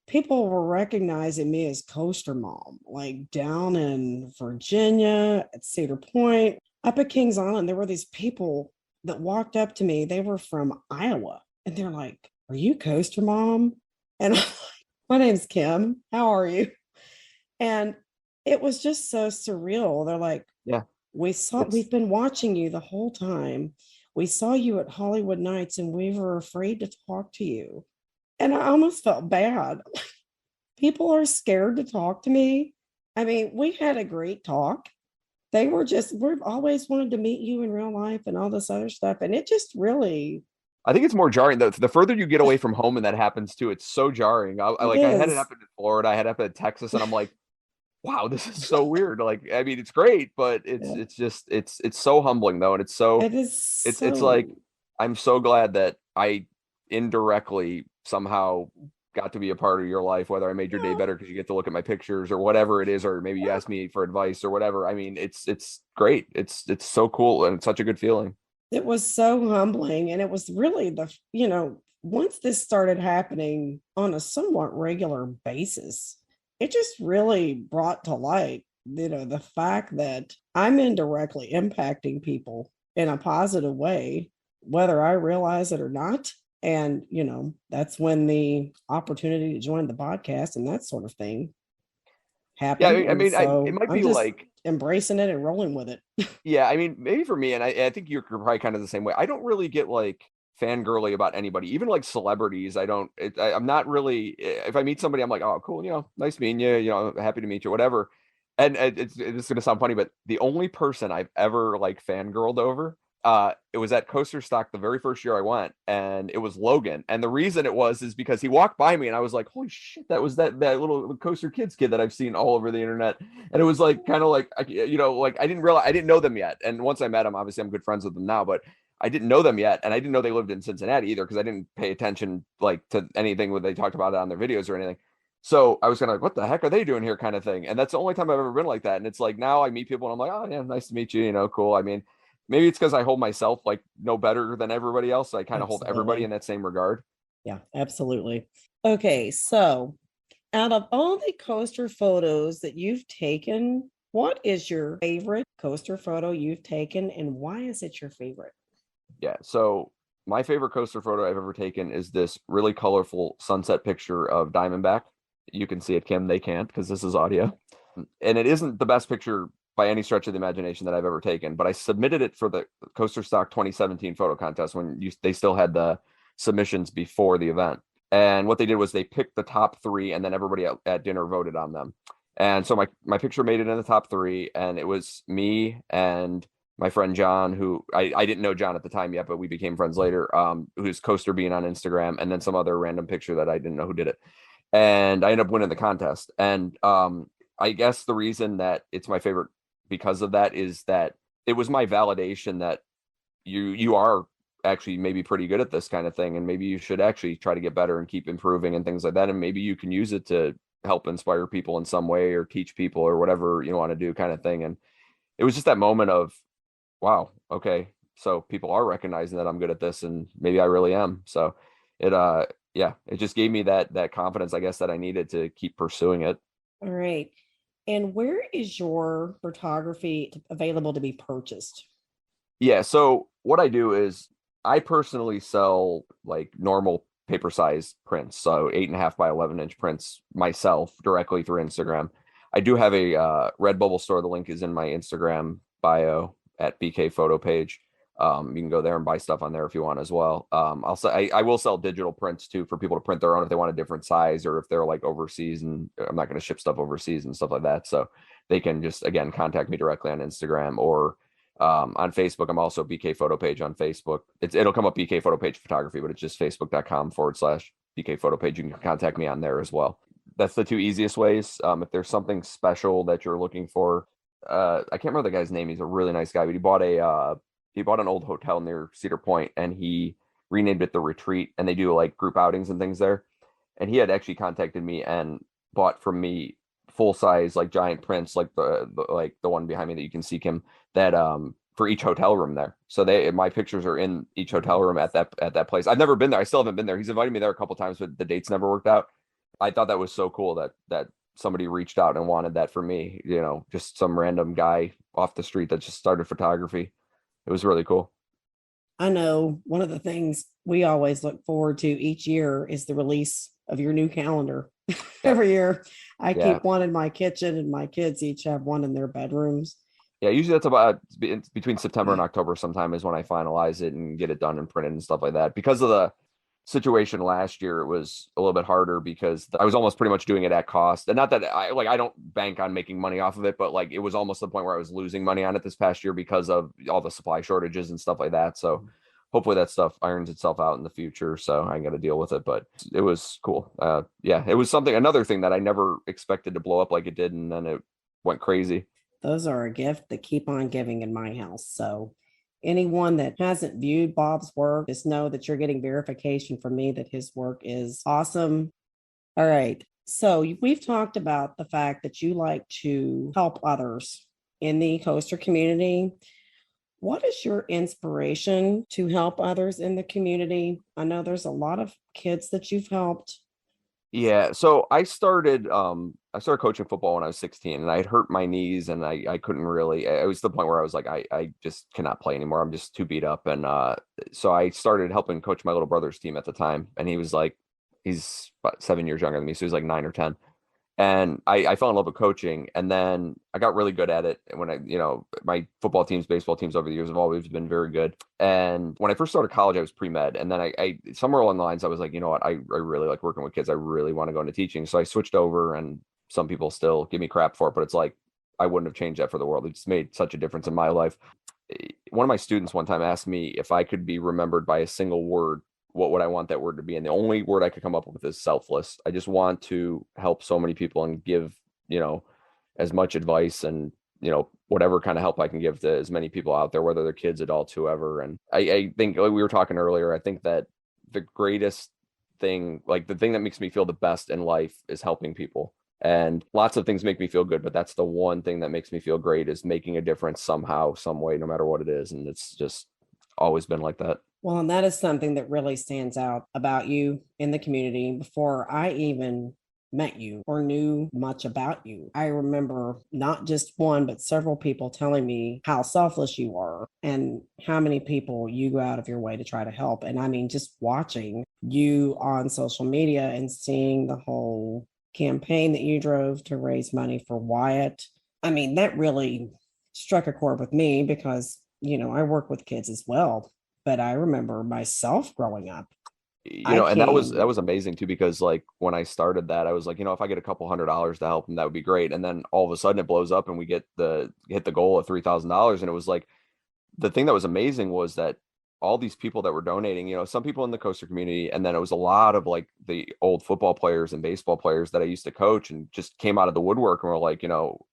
people were recognizing me as coaster mom, like down in Virginia, at Cedar Point, up at Kings Island. There were these people that walked up to me. They were from Iowa. And they're like, are you coaster mom? And I'm like, my name's Kim. How are you? And it was just so surreal. They're like, yeah, we've been watching you the whole time. We saw you at Hollywood Nights and we were afraid to talk to you. And I almost felt bad. People are scared to talk to me. I mean, we had a great talk. We've always wanted to meet you in real life and all this other stuff. And it just really. I think it's more jarring. The further you get away from home and that happens too, it's so jarring. I had it happen in Florida. I had it happen in Texas. And I'm like, wow, this is so weird. Like, I mean, it's great, but it's so humbling though. And it's like, I'm so glad that I indirectly somehow got to be a part of your life, whether I made your day better because you get to look at my pictures or whatever it is, or maybe you asked me for advice or whatever. I mean, it's great. It's so cool. And it's such a good feeling. It was so humbling. And it was really once this started happening on a somewhat regular basis, it just really brought to light, the fact that I'm indirectly impacting people in a positive way, whether I realize it or not. And, that's when the opportunity to join the podcast and that sort of thing happened. Yeah, I mean, it might be like embracing it and rolling with it. Yeah, I mean, maybe for me, and I think you're probably kind of the same way. I don't really get like fangirly about anybody, even like celebrities. I'm not really, if I meet somebody, I'm like, oh, cool, nice meeting you, happy to meet you, whatever. And it's going to sound funny, but the only person I've ever like fangirled over, it was at Coaster Stock the very first year I went, and it was Logan. And the reason it was is because he walked by me and I was like, holy shit, that was that little Coaster Kids kid that I've seen all over the internet. And it was like kind of like, you know, like I didn't know them yet. And once I met them, obviously I'm good friends with them now, but I didn't know them yet. And I didn't know they lived in Cincinnati either, because I didn't pay attention like to anything when they talked about it on their videos or anything. So I was kind of like, what the heck are they doing here kind of thing. And that's the only time I've ever been like that. And it's like, now I meet people and I'm like, oh yeah, nice to meet you. You know, cool. I mean, maybe it's because I hold myself like no better than everybody else. So I kind of hold everybody in that same regard. Yeah, absolutely. Okay. So out of all the coaster photos that you've taken, what is your favorite coaster photo you've taken, and why is it your favorite? Yeah. So my favorite coaster photo I've ever taken is this really colorful sunset picture of Diamondback. You can see it, Kim. They can't, because this is audio. And it isn't the best picture by any stretch of the imagination that I've ever taken, but I submitted it for the Coaster Stock 2017 photo contest when they still had the submissions before the event. And what they did was they picked the top 3, and then everybody at dinner voted on them. And so my picture made it in the top 3, and it was me and my friend John, who I didn't know John at the time yet, but we became friends later, who's Coaster Bean on Instagram, and then some other random picture that I didn't know who did it. And I ended up winning the contest. And I guess the reason that it's my favorite because of that is that it was my validation that you are actually maybe pretty good at this kind of thing, and maybe you should actually try to get better and keep improving and things like that. And maybe you can use it to help inspire people in some way, or teach people, or whatever you want to do kind of thing. And it was just that moment of, wow, okay, so people are recognizing that I'm good at this, and maybe I really am. So it it just gave me that confidence, I guess, that I needed to keep pursuing it. All right. And where is your photography available to be purchased? Yeah, so what I do is I personally sell like normal paper size prints, so 8.5 by 11-inch prints myself directly through Instagram. I do have a Redbubble store. The link is in my Instagram bio at BK Photo Page. You can go there and buy stuff on there if you want as well. I will sell digital prints too, for people to print their own if they want a different size, or if they're like overseas, and I'm not going to ship stuff overseas and stuff like that. So they can just, again, contact me directly on Instagram, or on Facebook. I'm also BK Photo Page on Facebook. It'll come up BK Photo Page Photography, but it's just facebook.com/BK Photo Page. You can contact me on there as well. That's the 2 easiest ways. If there's something special that you're looking for, I can't remember the guy's name. He's a really nice guy, but he bought an old hotel near Cedar Point, and he renamed it the Retreat, and they do like group outings and things there. And he had actually contacted me and bought from me full size, like giant prints, like the one behind me that you can see, Kim, that for each hotel room there. So my pictures are in each hotel room at that place. I've never been there. I still haven't been there. He's invited me there a couple times, but the dates never worked out. I thought that was so cool that somebody reached out and wanted that for me, you know, just some random guy off the street that just started photography. It was really cool. I know one of the things we always look forward to each year is the release of your new calendar. Every year I keep one in my kitchen, and my kids each have one in their bedrooms. Yeah, usually that's about between September and October sometime is when I finalize it and get it done and printed and stuff like that. Because of the situation last year, it was a little bit harder because I was almost pretty much doing it at cost. And not that I don't bank on making money off of it, but like it was almost the point where I was losing money on it this past year because of all the supply shortages and stuff like that. So hopefully that stuff irons itself out in the future, so I got to deal with it. But it was cool. It was another thing that I never expected to blow up like it did, and then it went crazy. Those are a gift that keep on giving in my house. So anyone that hasn't viewed Bob's work, just know that you're getting verification from me that his work is awesome. All right. So we've talked about the fact that you like to help others in the coaster community. What is your inspiration to help others in the community? I know there's a lot of kids that you've helped. Yeah, so I started coaching football when I was 16, and I had hurt my knees, and I couldn't really. It was the point where I was like, I just cannot play anymore. I'm just too beat up, and so I started helping coach my little brother's team at the time, and he's about 7 years younger than me, so he's like 9 or 10. And I fell in love with coaching, and then I got really good at it. And when my football teams, baseball teams over the years have always been very good. And when I first started college, I was pre-med. And then I somewhere along the lines, I was like, you know what, I really like working with kids. I really want to go into teaching. So I switched over, and some people still give me crap for it, but it's like, I wouldn't have changed that for the world. It's made such a difference in my life. One of my students one time asked me if I could be remembered by a single word, what would I want that word to be? And the only word I could come up with is selfless. I just want to help so many people and give, as much advice and, whatever kind of help I can give to as many people out there, whether they're kids, adults, whoever. And I think, like we were talking earlier, I think that the greatest thing, like the thing that makes me feel the best in life is helping people. And lots of things make me feel good, but that's the one thing that makes me feel great, is making a difference somehow, some way, no matter what it is. And it's just always been like that. Well, and that is something that really stands out about you in the community. Before I even met you or knew much about you, I remember not just one, but several people telling me how selfless you are and how many people you go out of your way to try to help. And I mean, just watching you on social media and seeing the whole campaign that you drove to raise money for Wyatt, I mean, that really struck a chord with me because, I work with kids as well. But I remember myself growing up. And that was amazing too, because like when I started that, I was like, if I get a couple $100s to help them, that would be great. And then all of a sudden it blows up and we hit the goal of $3,000. And it was like, the thing that was amazing was that all these people that were donating, some people in the coaster community, and then it was a lot of like the old football players and baseball players that I used to coach, and just came out of the woodwork and were like,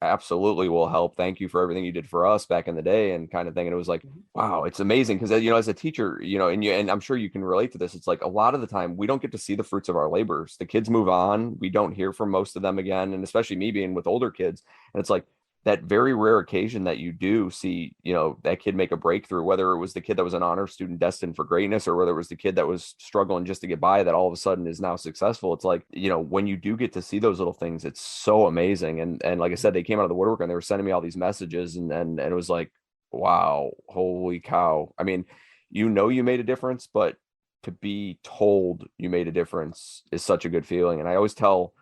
absolutely, we'll help. Thank you for everything you did for us back in the day, and kind of thing. And it was like, wow, it's amazing because, as a teacher, and I'm sure you can relate to this. It's like a lot of the time we don't get to see the fruits of our labors. The kids move on. We don't hear from most of them again. And especially me being with older kids. And it's like, that very rare occasion that you do see, that kid make a breakthrough, whether it was the kid that was an honor student destined for greatness, or whether it was the kid that was struggling just to get by, that all of a sudden is now successful. It's like, when you do get to see those little things, it's so amazing. And like I said, they came out of the woodwork and they were sending me all these messages, and it was like, wow, holy cow. I mean, you made a difference, but to be told you made a difference is such a good feeling. And I always tell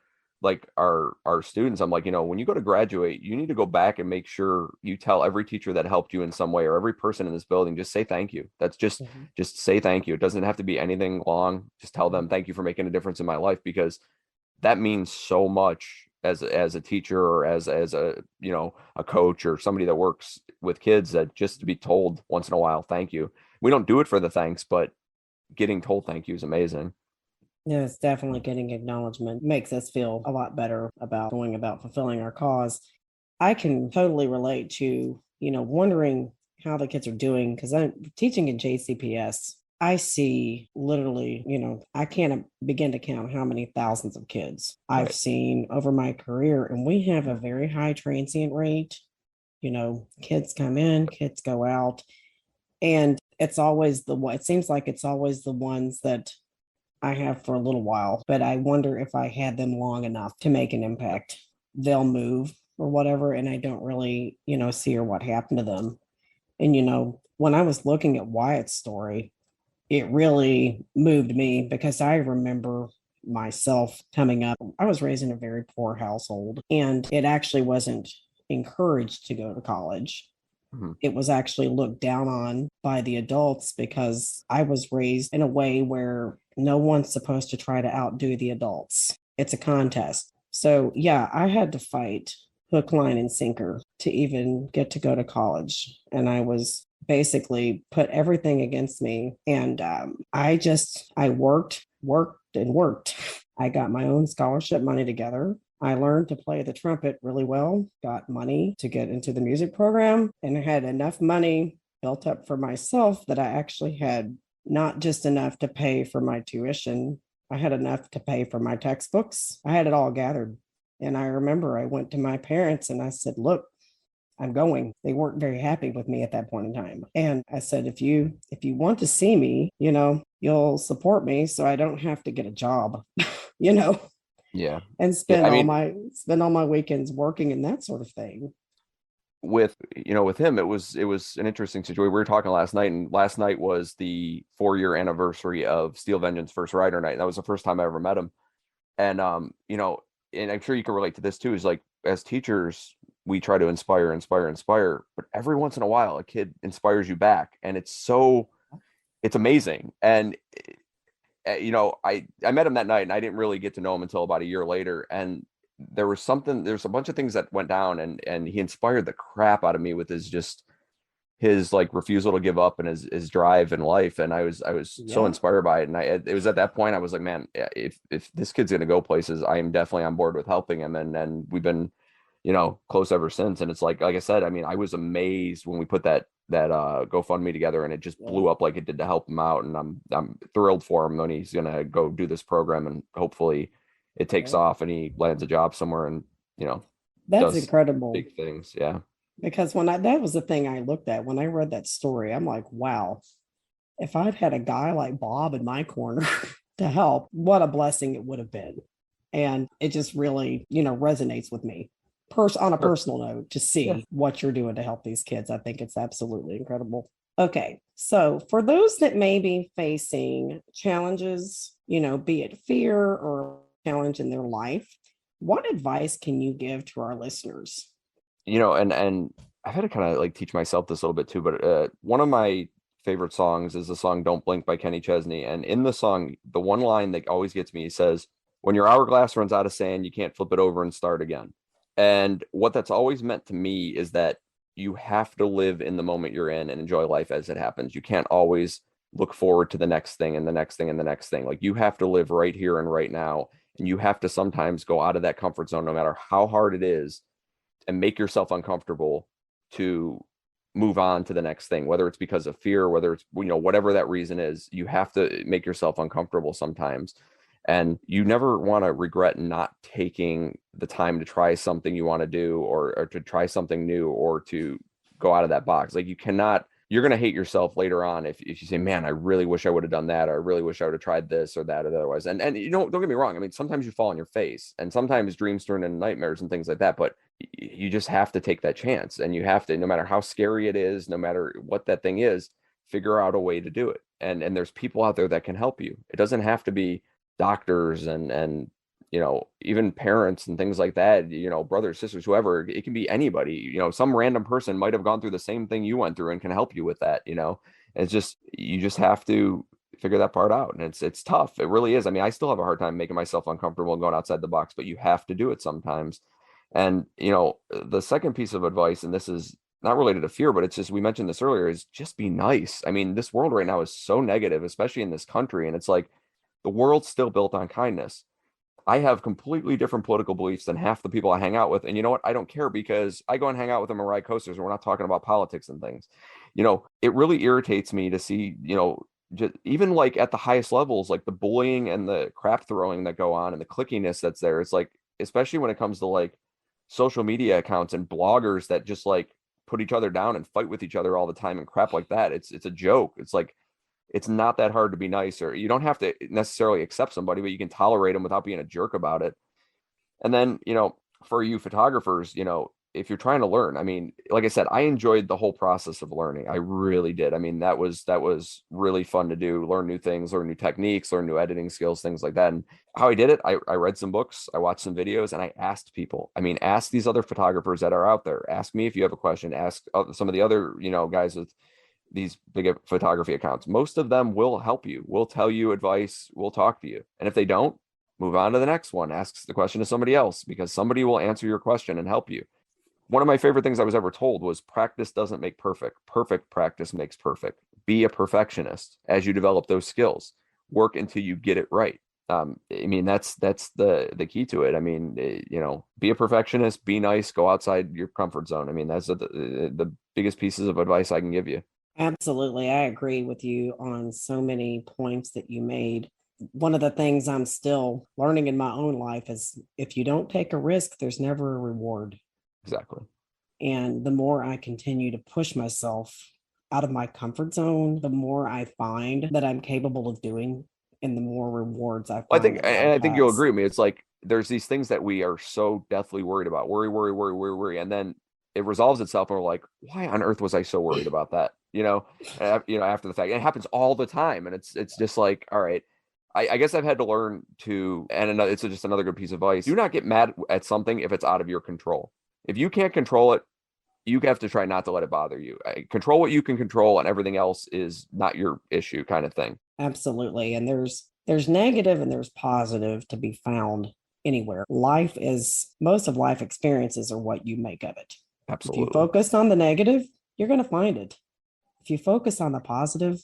like our students, I'm like, when you go to graduate, you need to go back and make sure you tell every teacher that helped you in some way, or every person in this building, just say thank you. That's just say thank you. It doesn't have to be anything long. Just tell them thank you for making a difference in my life, because that means so much as a teacher, or as a a coach or somebody that works with kids, that just to be told once in a while thank you. We don't do it for the thanks, but getting told thank you is amazing. Yeah, it's definitely getting acknowledgement makes us feel a lot better about going about fulfilling our cause. I can totally relate to, wondering how the kids are doing, because I'm teaching in JCPS. I see literally, I can't begin to count how many thousands of kids I've seen over my career. And we have a very high transient rate. Kids come in, kids go out. And it seems like it's always the ones that I have for a little while, but I wonder if I had them long enough to make an impact, they'll move or whatever. And I don't really, see or what happened to them. And, when I was looking at Wyatt's story, it really moved me, because I remember myself coming up. I was raised in a very poor household, and it actually wasn't encouraged to go to college. It was actually looked down on by the adults, because I was raised in a way where no one's supposed to try to outdo the adults. It's a contest. So yeah, I had to fight hook, line, and sinker to even get to go to college. And I was basically put everything against me. And I worked and worked. I got my own scholarship money together. I learned to play the trumpet really well, got money to get into the music program, and I had enough money built up for myself that I actually had not just enough to pay for my tuition. I had enough to pay for my textbooks. I had it all gathered. And I remember I went to my parents and I said, look, I'm going. They weren't very happy with me at that point in time. And I said, if you want to see me, you'll support me so I don't have to get a job, Yeah. And spend all my weekends working and that sort of thing. With him, it was an interesting situation. We were talking last night, and last night was the 4-year anniversary of Steel Vengeance First Rider Night. That was the first time I ever met him. And and I'm sure you can relate to this too, is like, as teachers, we try to inspire, but every once in a while a kid inspires you back, and it's amazing. And I met him that night, and I didn't really get to know him until about a year later. And there's a bunch of things that went down, and he inspired the crap out of me with his like refusal to give up and his drive in life. And I was so inspired by it. And it was at that point I was like, man, if this kid's going to go places, I am definitely on board with helping him. And we've been, close ever since. And it's like I said, I mean, I was amazed when we put that GoFundMe together, and it just blew up like it did to help him out. And I'm thrilled for him when he's going to go do this program, and hopefully it takes off and he lands a job somewhere, and, that's incredible. Big things. Yeah. Because that was the thing I looked at when I read that story. I'm like, wow, if I'd had a guy like Bob in my corner to help, what a blessing it would have been. And it just really, resonates with me on a personal note to see what you're doing to help these kids. I think it's absolutely incredible. Okay. So for those that may be facing challenges, be it fear or challenge in their life, what advice can you give to our listeners? And I've had to kind of like teach myself this a little bit too, but one of my favorite songs is the song Don't Blink by Kenny Chesney. And in the song, the one line that always gets me, he says, when your hourglass runs out of sand, you can't flip it over and start again. And what that's always meant to me is that you have to live in the moment you're in and enjoy life as it happens. You can't always look forward to the next thing and the next thing and the next thing. Like, you have to live right here and right now. And you have to sometimes go out of that comfort zone, no matter how hard it is, and make yourself uncomfortable to move on to the next thing, whether it's because of fear, whether it's, whatever that reason is. You have to make yourself uncomfortable sometimes. And you never want to regret not taking the time to try something you want to do, or to try something new, or to go out of that box. Like, you're going to hate yourself later on if you say, man, I really wish I would have done that, or I really wish I would have tried this or that or otherwise. And don't get me wrong. I mean, sometimes you fall on your face, and sometimes dreams turn into nightmares and things like that, but you just have to take that chance, and you have to, no matter how scary it is, no matter what that thing is, figure out a way to do it. And there's people out there that can help you. It doesn't have to be doctors and even parents and things like that, brothers, sisters, whoever. It can be anybody. Some random person might have gone through the same thing you went through and can help you with that. It's just, you just have to figure that part out. And it's tough. It really is. I mean, I still have a hard time making myself uncomfortable and going outside the box, but you have to do it sometimes. And the second piece of advice, and this is not related to fear, but it's just, we mentioned this earlier, is just be nice. I mean, this world right now is so negative, especially in this country. And it's like, the world's still built on kindness. I have completely different political beliefs than half the people I hang out with. And you know what? I don't care, because I go and hang out with them and ride coasters, and we're not talking about politics and things. It really irritates me to see, just even like at the highest levels, like the bullying and the crap throwing that go on and the clickiness that's there. It's like, especially when it comes to like social media accounts and bloggers that just like put each other down and fight with each other all the time and crap like that. It's a joke. It's like, it's not that hard to be nice, or you don't have to necessarily accept somebody, but you can tolerate them without being a jerk about it. And then, for you photographers, if you're trying to learn, I mean, like I said, I enjoyed the whole process of learning. I really did. I mean, that was really fun to do, learn new things, learn new techniques, learn new editing skills, things like that. And how I did it, I read some books, I watched some videos, and I asked people. I mean, ask these other photographers that are out there. Ask me if you have a question. Ask some of the other, guys with these big photography accounts. Most of them will help you, will tell you advice, will talk to you. And if they don't, move on to the next one. Ask the question to somebody else, because somebody will answer your question and help you. One of my favorite things I was ever told was, practice doesn't make perfect. Perfect practice makes perfect. Be a perfectionist as you develop those skills. Work until you get it right. I mean, that's the key to it. I mean, be a perfectionist, be nice, go outside your comfort zone. I mean, that's the biggest pieces of advice I can give you. Absolutely. I agree with you on so many points that you made. One of the things I'm still learning in my own life is, if you don't take a risk, there's never a reward. Exactly. And the more I continue to push myself out of my comfort zone, the more I find that I'm capable of doing, and the more rewards I find. I think you'll agree with me. It's like, there's these things that we are so deathly worried about. Worry. And then it resolves itself, and we're like, why on earth was I so worried about that? After the fact. And it happens all the time. And it's just like, all right, I guess I've had to learn to, and it's just another good piece of advice. Do not get mad at something if it's out of your control. If you can't control it, you have to try not to let it bother you. Control what you can control, and everything else is not your issue, kind of thing. Absolutely. And there's negative and there's positive to be found anywhere. Most of life experiences are what you make of it. Absolutely. If you focus on the negative, you're going to find it. If you focus on the positive,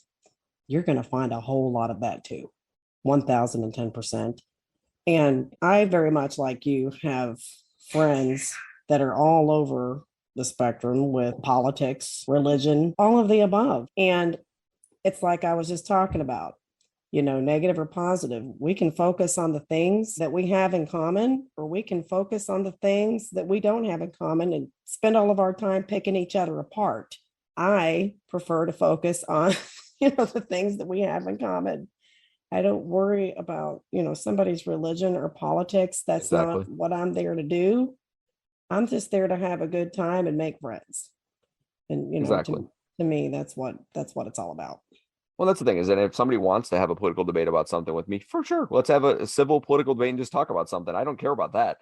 you're going to find a whole lot of that too. 1010%. And I very much like you have friends that are all over the spectrum with politics, religion, all of the above. And it's like I was just talking about, negative or positive. We can focus on the things that we have in common, or we can focus on the things that we don't have in common and spend all of our time picking each other apart. I prefer to focus on, the things that we have in common. I don't worry about, somebody's religion or politics. That's not what I'm there to do. I'm just there to have a good time and make friends. And, to me, that's what it's all about. Well, that's the thing is that if somebody wants to have a political debate about something with me, for sure, let's have a civil political debate and just talk about something. I don't care about that.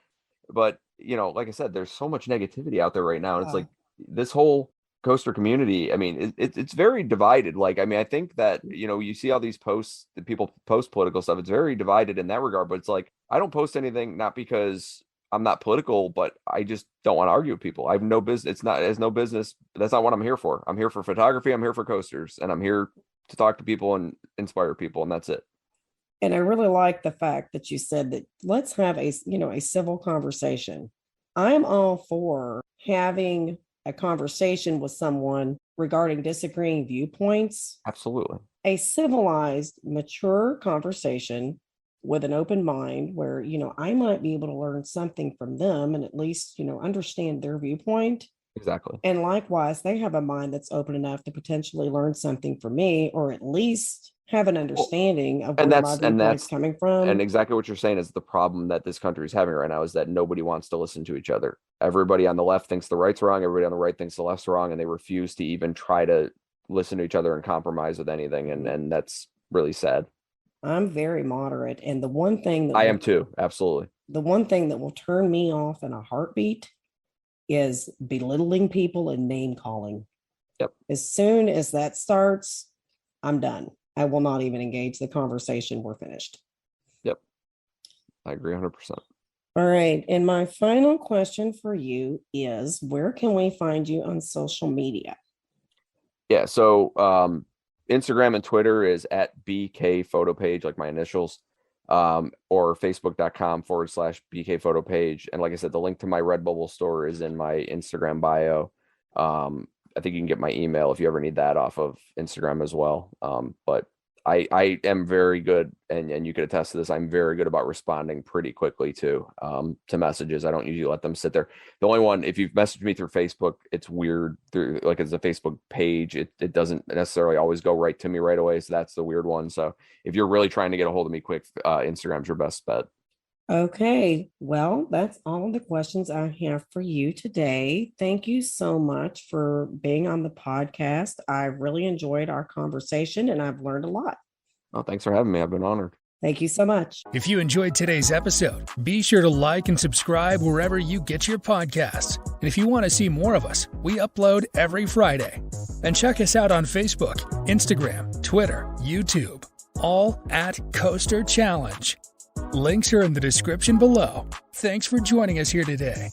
But, like I said, there's so much negativity out there right now. And it's like this whole coaster community, I mean, it's very divided. Like, I mean, I think that, you see all these posts that people post political stuff. It's very divided in that regard. But it's like, I don't post anything, not because I'm not political, but I just don't want to argue with people. I have no business. It's no business. That's not what I'm here for. I'm here for photography. I'm here for coasters, and I'm here to talk to people and inspire people, and that's it. And I really like the fact that you said that let's have a civil conversation. I'm all for having a conversation with someone regarding disagreeing viewpoints. Absolutely. A civilized, mature conversation with an open mind where, I might be able to learn something from them and at least, understand their viewpoint. Exactly. And likewise, they have a mind that's open enough to potentially learn something from me, or at least have an understanding of where my viewpoint's coming from. And exactly what you're saying is the problem that this country is having right now is that nobody wants to listen to each other. Everybody on the left thinks the right's wrong. Everybody on the right thinks the left's wrong, and they refuse to even try to listen to each other and compromise with anything. And that's really sad. I'm very moderate. And the one thing that I am too. Absolutely. The one thing that will turn me off in a heartbeat is belittling people and name calling. Yep. As soon as that starts, I'm done. I will not even engage the conversation. We're finished. Yep. I agree 100%. All right. And my final question for you is, where can we find you on social media? Yeah. So Instagram and Twitter is at BK photo page, like my initials. Or facebook.com/BK photo page. And like I said, the link to my Redbubble store is in my Instagram bio. I think you can get my email if you ever need that off of Instagram as well. But I am very good, and you could attest to this, I'm very good about responding pretty quickly to messages. I don't usually let them sit there. The only one, if you've messaged me through Facebook, it's weird through, like, it's a Facebook page. It doesn't necessarily always go right to me right away. So that's the weird one. So if you're really trying to get a hold of me quick, Instagram's your best bet. Okay, well, that's all the questions I have for you today. Thank you so much for being on the podcast. I really enjoyed our conversation and I've learned a lot. Oh, thanks for having me. I've been honored. Thank you so much. If you enjoyed today's episode, be sure to like and subscribe wherever you get your podcasts. And if you want to see more of us, we upload every Friday. And check us out on Facebook, Instagram, Twitter, YouTube, all at Coaster Challenge. Links are in the description below. Thanks for joining us here today.